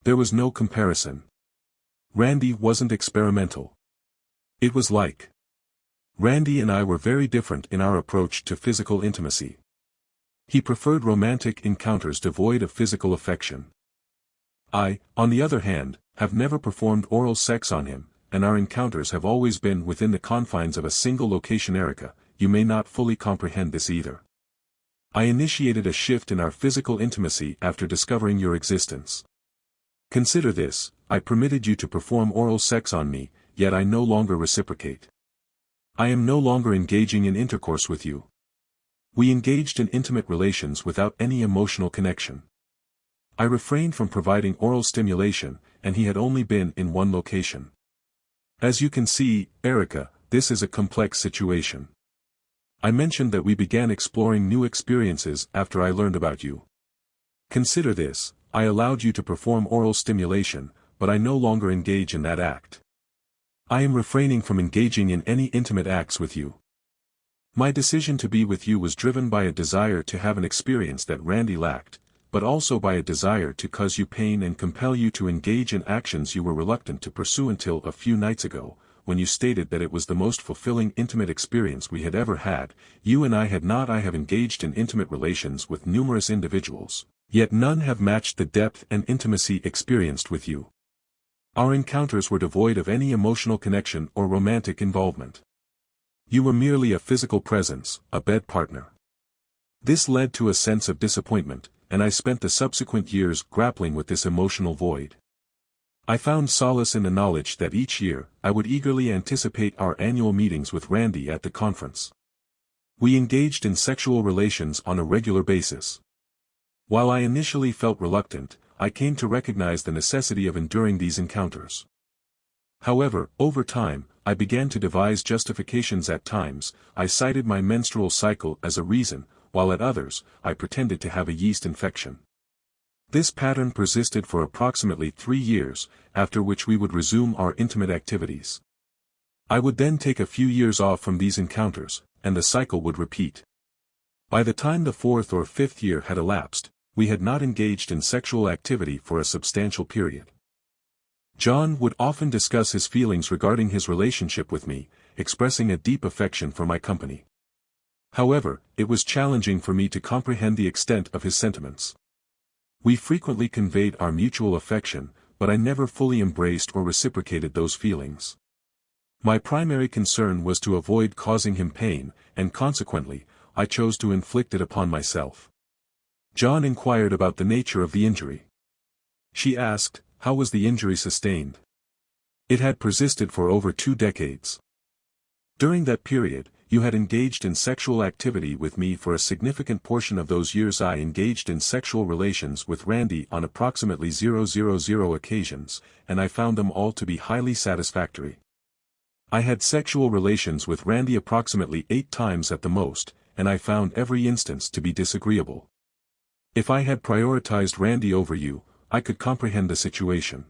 There was no comparison. Randy wasn't experimental. It was like. Randy and I were very different in our approach to physical intimacy. He preferred romantic encounters devoid of physical affection. I, on the other hand, have never performed oral sex on him, and our encounters have always been within the confines of a single location. Erica, you may not fully comprehend this either. I initiated a shift in our physical intimacy after discovering your existence. Consider this, I permitted you to perform oral sex on me, yet I no longer reciprocate. I am no longer engaging in intercourse with you. We engaged in intimate relations without any emotional connection. I refrained from providing oral stimulation, and he had only been in one location. As you can see, Erica, this is a complex situation. I mentioned that we began exploring new experiences after I learned about you. Consider this, I allowed you to perform oral stimulation, but I no longer engage in that act. I am refraining from engaging in any intimate acts with you. My decision to be with you was driven by a desire to have an experience that Randy lacked, but also by a desire to cause you pain and compel you to engage in actions you were reluctant to pursue until a few nights ago, when you stated that it was the most fulfilling intimate experience we had ever had. You and I have engaged in intimate relations with numerous individuals, yet none have matched the depth and intimacy experienced with you. Our encounters were devoid of any emotional connection or romantic involvement. You were merely a physical presence, a bed partner. This led to a sense of disappointment, and I spent the subsequent years grappling with this emotional void. I found solace in the knowledge that each year, I would eagerly anticipate our annual meetings with Randy at the conference. We engaged in sexual relations on a regular basis. While I initially felt reluctant, I came to recognize the necessity of enduring these encounters. However, over time, I began to devise justifications. At times, I cited my menstrual cycle as a reason, while at others, I pretended to have a yeast infection. This pattern persisted for approximately 3 years, after which we would resume our intimate activities. I would then take a few years off from these encounters, and the cycle would repeat. By the time the 4th or 5th year had elapsed, we had not engaged in sexual activity for a substantial period. John would often discuss his feelings regarding his relationship with me, expressing a deep affection for my company. However, it was challenging for me to comprehend the extent of his sentiments. We frequently conveyed our mutual affection, but I never fully embraced or reciprocated those feelings. My primary concern was to avoid causing him pain, and consequently, I chose to inflict it upon myself. John inquired about the nature of the injury. She asked, how was the injury sustained? It had persisted for over 2 decades. During that period, you had engaged in sexual activity with me for a significant portion of those years. I engaged in sexual relations with Randy on approximately 000 occasions, and I found them all to be highly satisfactory. I had sexual relations with Randy approximately 8 times at the most, and I found every instance to be disagreeable. If I had prioritized Randy over you, I could comprehend the situation.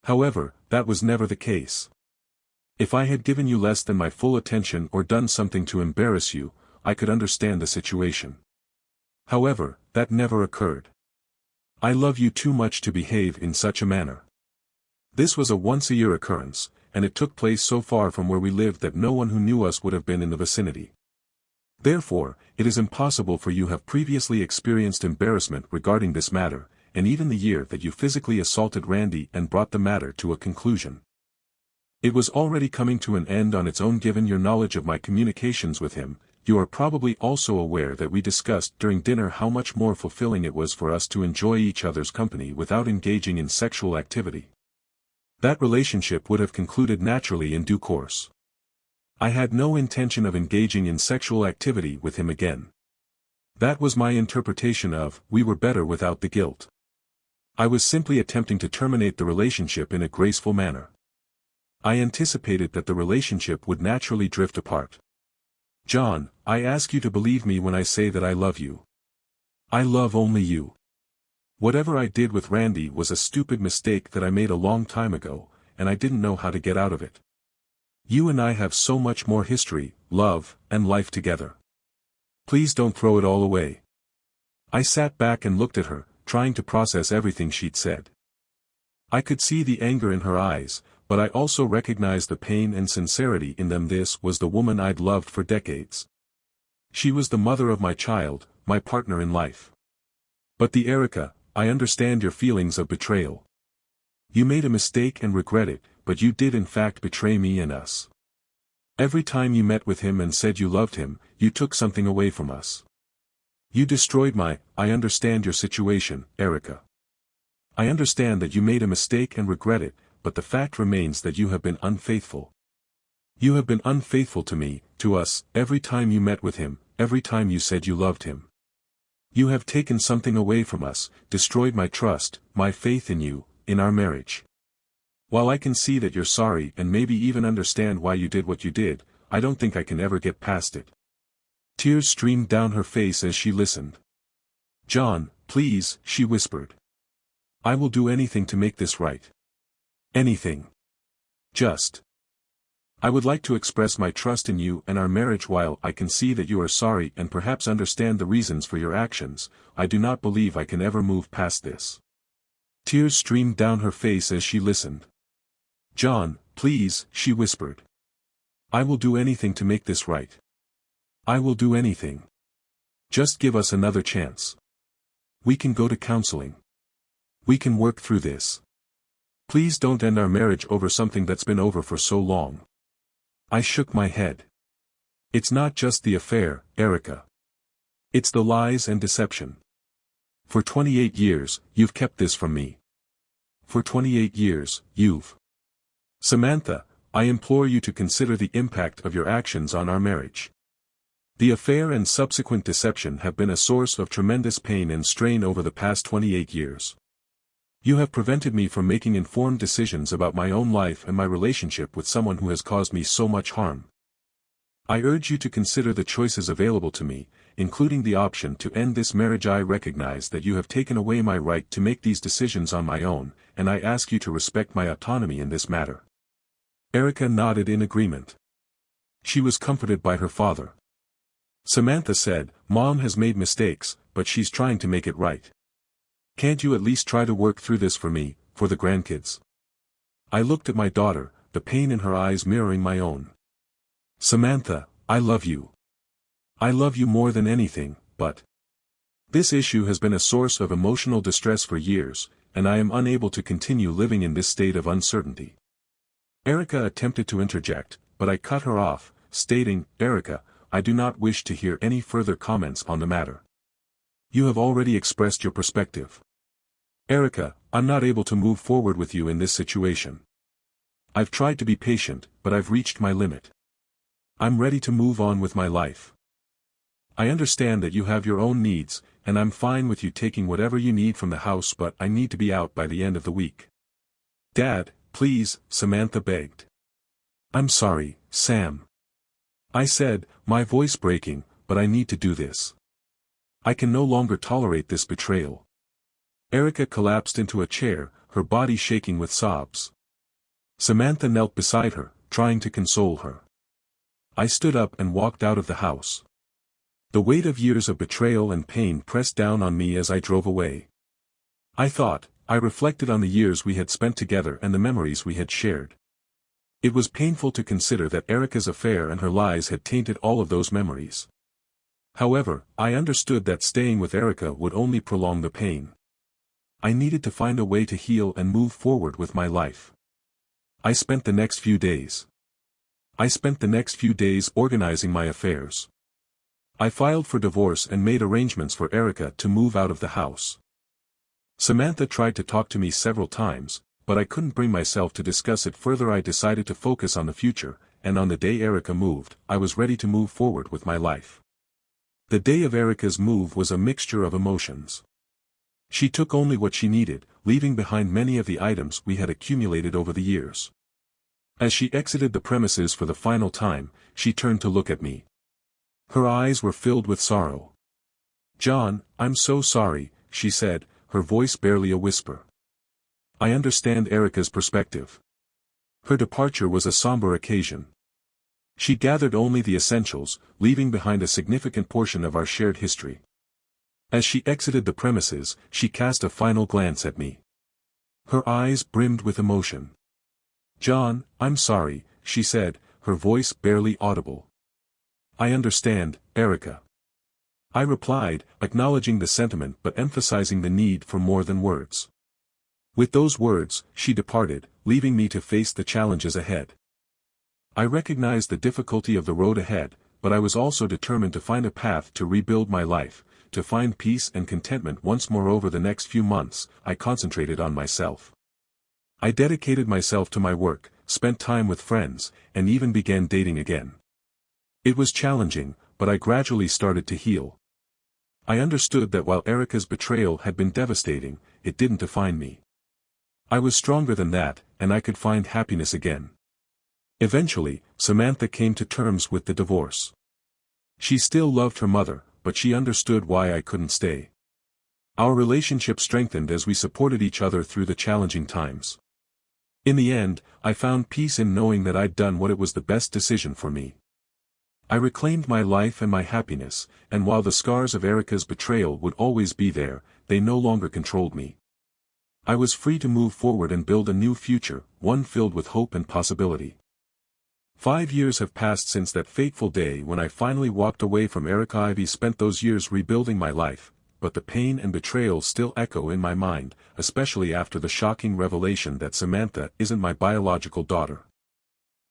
However, that was never the case. If I had given you less than my full attention or done something to embarrass you, I could understand the situation. However, that never occurred. I love you too much to behave in such a manner. This was a once-a-year occurrence, and it took place so far from where we lived that no one who knew us would have been in the vicinity. Therefore, it is impossible for you to have previously experienced embarrassment regarding this matter, and even the year that you physically assaulted Randy and brought the matter to a conclusion. It was already coming to an end on its own. Given your knowledge of my communications with him, you are probably also aware that we discussed during dinner how much more fulfilling it was for us to enjoy each other's company without engaging in sexual activity. That relationship would have concluded naturally in due course. I had no intention of engaging in sexual activity with him again. That was my interpretation of, we were better without the guilt. I was simply attempting to terminate the relationship in a graceful manner. I anticipated that the relationship would naturally drift apart. John, I ask you to believe me when I say that I love you. I love only you. Whatever I did with Randy was a stupid mistake that I made a long time ago, and I didn't know how to get out of it. You and I have so much more history, love, and life together. Please don't throw it all away. I sat back and looked at her, trying to process everything she'd said. I could see the anger in her eyes, but I also recognized the pain and sincerity in them. This was the woman I'd loved for decades. She was the mother of my child, my partner in life. But Erica, I understand your feelings of betrayal. You made a mistake and regret it, but you did in fact betray me and us. Every time you met with him and said you loved him, you took something away from us. You destroyed I understand your situation, Erica. I understand that you made a mistake and regret it, but the fact remains that you have been unfaithful. You have been unfaithful to me, to us, every time you met with him, every time you said you loved him. You have taken something away from us, destroyed my trust, my faith in you, in our marriage. While I can see that you're sorry and maybe even understand why you did what you did, I don't think I can ever get past it. Tears streamed down her face as she listened. John, please, she whispered. I will do anything to make this right. Anything. I would like to express my trust in you and our marriage. While I can see that you are sorry and perhaps understand the reasons for your actions, I do not believe I can ever move past this. Tears streamed down her face as she listened. John, please, she whispered. I will do anything to make this right. I will do anything. Just give us another chance. We can go to counseling. We can work through this. Please don't end our marriage over something that's been over for so long. I shook my head. It's not just the affair, Erica. It's the lies and deception. For 28 years, you've kept this from me. For 28 years, you've. Samantha, I implore you to consider the impact of your actions on our marriage. The affair and subsequent deception have been a source of tremendous pain and strain over the past 28 years. You have prevented me from making informed decisions about my own life and my relationship with someone who has caused me so much harm. I urge you to consider the choices available to me, including the option to end this marriage. I recognize that you have taken away my right to make these decisions on my own, and I ask you to respect my autonomy in this matter." Erica nodded in agreement. She was comforted by her father. Samantha said, "Mom has made mistakes, but she's trying to make it right. Can't you at least try to work through this for me, for the grandkids?" I looked at my daughter, the pain in her eyes mirroring my own. "Samantha, I love you. I love you more than anything, but this issue has been a source of emotional distress for years, and I am unable to continue living in this state of uncertainty." Erica attempted to interject, but I cut her off, stating, "Erica, I do not wish to hear any further comments on the matter. You have already expressed your perspective. Erica, I'm not able to move forward with you in this situation. I've tried to be patient, but I've reached my limit. I'm ready to move on with my life. I understand that you have your own needs, and I'm fine with you taking whatever you need from the house, but I need to be out by the end of the week." "Dad, please," Samantha begged. "I'm sorry, Sam," I said, my voice breaking, "but I need to do this. I can no longer tolerate this betrayal." Erica collapsed into a chair, her body shaking with sobs. Samantha knelt beside her, trying to console her. I stood up and walked out of the house. The weight of years of betrayal and pain pressed down on me as I drove away. I reflected on the years we had spent together and the memories we had shared. It was painful to consider that Erica's affair and her lies had tainted all of those memories. However, I understood that staying with Erica would only prolong the pain. I needed to find a way to heal and move forward with my life. I spent the next few days organizing my affairs. I filed for divorce and made arrangements for Erica to move out of the house. Samantha tried to talk to me several times, but I couldn't bring myself to discuss it further. I decided to focus on the future, and on the day Erica moved, I was ready to move forward with my life. The day of Erica's move was a mixture of emotions. She took only what she needed, leaving behind many of the items we had accumulated over the years. As she exited the premises for the final time, she turned to look at me. Her eyes were filled with sorrow. "John, I'm so sorry," she said, her voice barely a whisper. I understand Erica's perspective. Her departure was a somber occasion. She gathered only the essentials, leaving behind a significant portion of our shared history. As she exited the premises, she cast a final glance at me. Her eyes brimmed with emotion. "John, I'm sorry," she said, her voice barely audible. "I understand, Erica," I replied, acknowledging the sentiment but emphasizing the need for more than words. With those words, she departed, leaving me to face the challenges ahead. I recognized the difficulty of the road ahead, but I was also determined to find a path to rebuild my life, to find peace and contentment once more. Over the next few months, I concentrated on myself. I dedicated myself to my work, spent time with friends, and even began dating again. It was challenging, but I gradually started to heal. I understood that while Erica's betrayal had been devastating, it didn't define me. I was stronger than that, and I could find happiness again. Eventually, Samantha came to terms with the divorce. She still loved her mother, but she understood why I couldn't stay. Our relationship strengthened as we supported each other through the challenging times. In the end, I found peace in knowing that I'd done what it was the best decision for me. I reclaimed my life and my happiness, and while the scars of Erica's betrayal would always be there, they no longer controlled me. I was free to move forward and build a new future, one filled with hope and possibility. 5 years have passed since that fateful day when I finally walked away from Erica. I've spent those years rebuilding my life, but the pain and betrayal still echo in my mind, especially after the shocking revelation that Samantha isn't my biological daughter.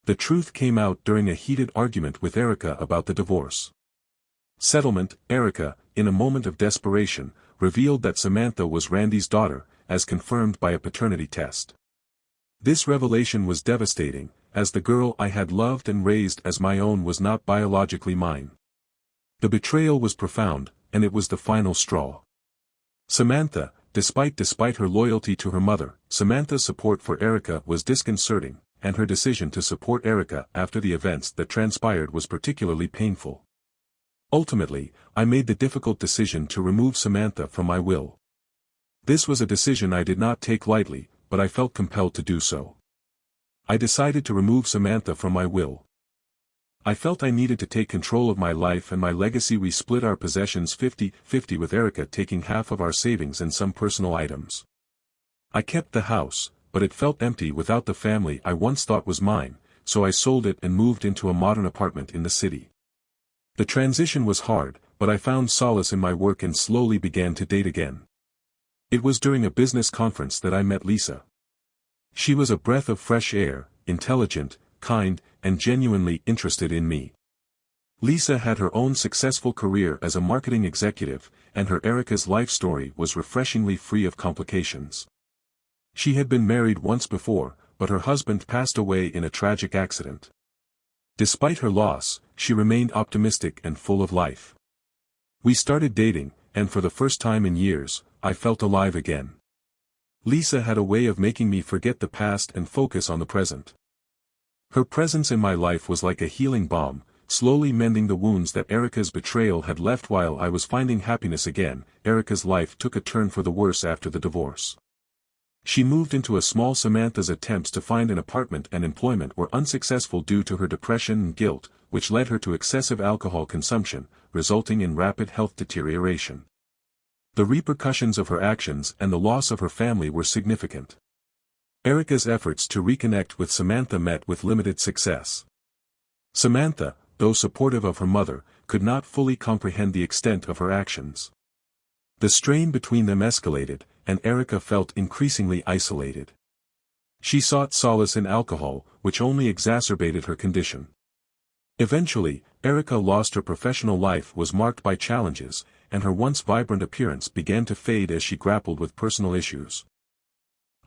The truth came out during a heated argument with Erica about the divorce settlement. Erica, in a moment of desperation, revealed that Samantha was Randy's daughter, as confirmed by a paternity test. This revelation was devastating, as the girl I had loved and raised as my own was not biologically mine. The betrayal was profound, and it was the final straw. Samantha, despite her loyalty to her mother, Samantha's support for Erica was disconcerting, and her decision to support Erica after the events that transpired was particularly painful. Ultimately, I made the difficult decision to remove Samantha from my will. This was a decision I did not take lightly, but I felt compelled to do so. I decided to remove Samantha from my will. I felt I needed to take control of my life and my legacy. We split our possessions 50-50, with Erica taking half of our savings and some personal items. I kept the house, but it felt empty without the family I once thought was mine, so I sold it and moved into a modern apartment in the city. The transition was hard, but I found solace in my work and slowly began to date again. It was during a business conference that I met Lisa. She was a breath of fresh air, intelligent, kind, and genuinely interested in me. Lisa had her own successful career as a marketing executive, and her Erica's life story was refreshingly free of complications. She had been married once before, but her husband passed away in a tragic accident. Despite her loss, she remained optimistic and full of life. We started dating, and for the first time in years, I felt alive again. Lisa had a way of making me forget the past and focus on the present. Her presence in my life was like a healing balm, slowly mending the wounds that Erica's betrayal had left. While I was finding happiness again, Erica's life took a turn for the worse after the divorce. She moved into a small. Samantha's attempts to find an apartment and employment were unsuccessful due to her depression and guilt, which led her to excessive alcohol consumption, resulting in rapid health deterioration. The repercussions of her actions and the loss of her family were significant. Erica's efforts to reconnect with Samantha met with limited success. Samantha, though supportive of her mother, could not fully comprehend the extent of her actions. The strain between them escalated, and Erica felt increasingly isolated. She sought solace in alcohol, which only exacerbated her condition. Eventually, Erica lost her professional life was marked by challenges, and her once vibrant appearance began to fade as she grappled with personal issues.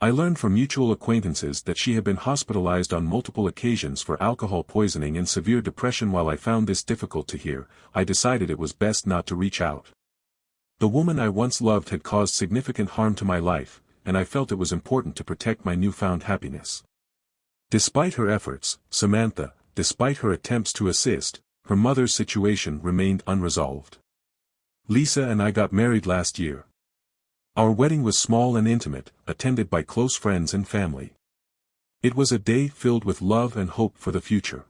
I learned from mutual acquaintances that she had been hospitalized on multiple occasions for alcohol poisoning and severe depression. While I found this difficult to hear, I decided it was best not to reach out. The woman I once loved had caused significant harm to my life, and I felt it was important to protect my newfound happiness. Despite her efforts, Samantha, despite her attempts to assist, her mother's situation remained unresolved. Lisa and I got married last year. Our wedding was small and intimate, attended by close friends and family. It was a day filled with love and hope for the future.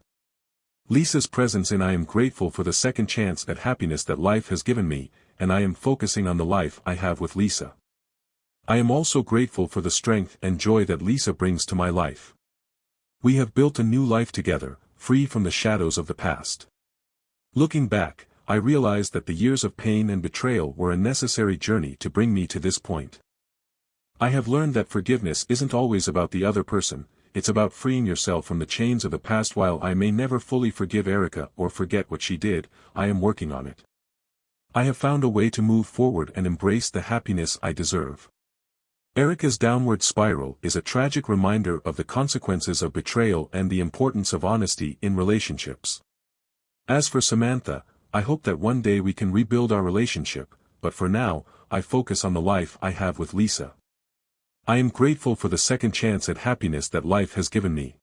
Lisa's presence, and I am grateful for the second chance at happiness that life has given me, and I am focusing on the life I have with Lisa. I am also grateful for the strength and joy that Lisa brings to my life. We have built a new life together, free from the shadows of the past. Looking back, I realized that the years of pain and betrayal were a necessary journey to bring me to this point. I have learned that forgiveness isn't always about the other person, it's about freeing yourself from the chains of the past. While I may never fully forgive Erica or forget what she did, I am working on it. I have found a way to move forward and embrace the happiness I deserve. Erica's downward spiral is a tragic reminder of the consequences of betrayal and the importance of honesty in relationships. As for Samantha, I hope that one day we can rebuild our relationship, but for now, I focus on the life I have with Lisa. I am grateful for the second chance at happiness that life has given me.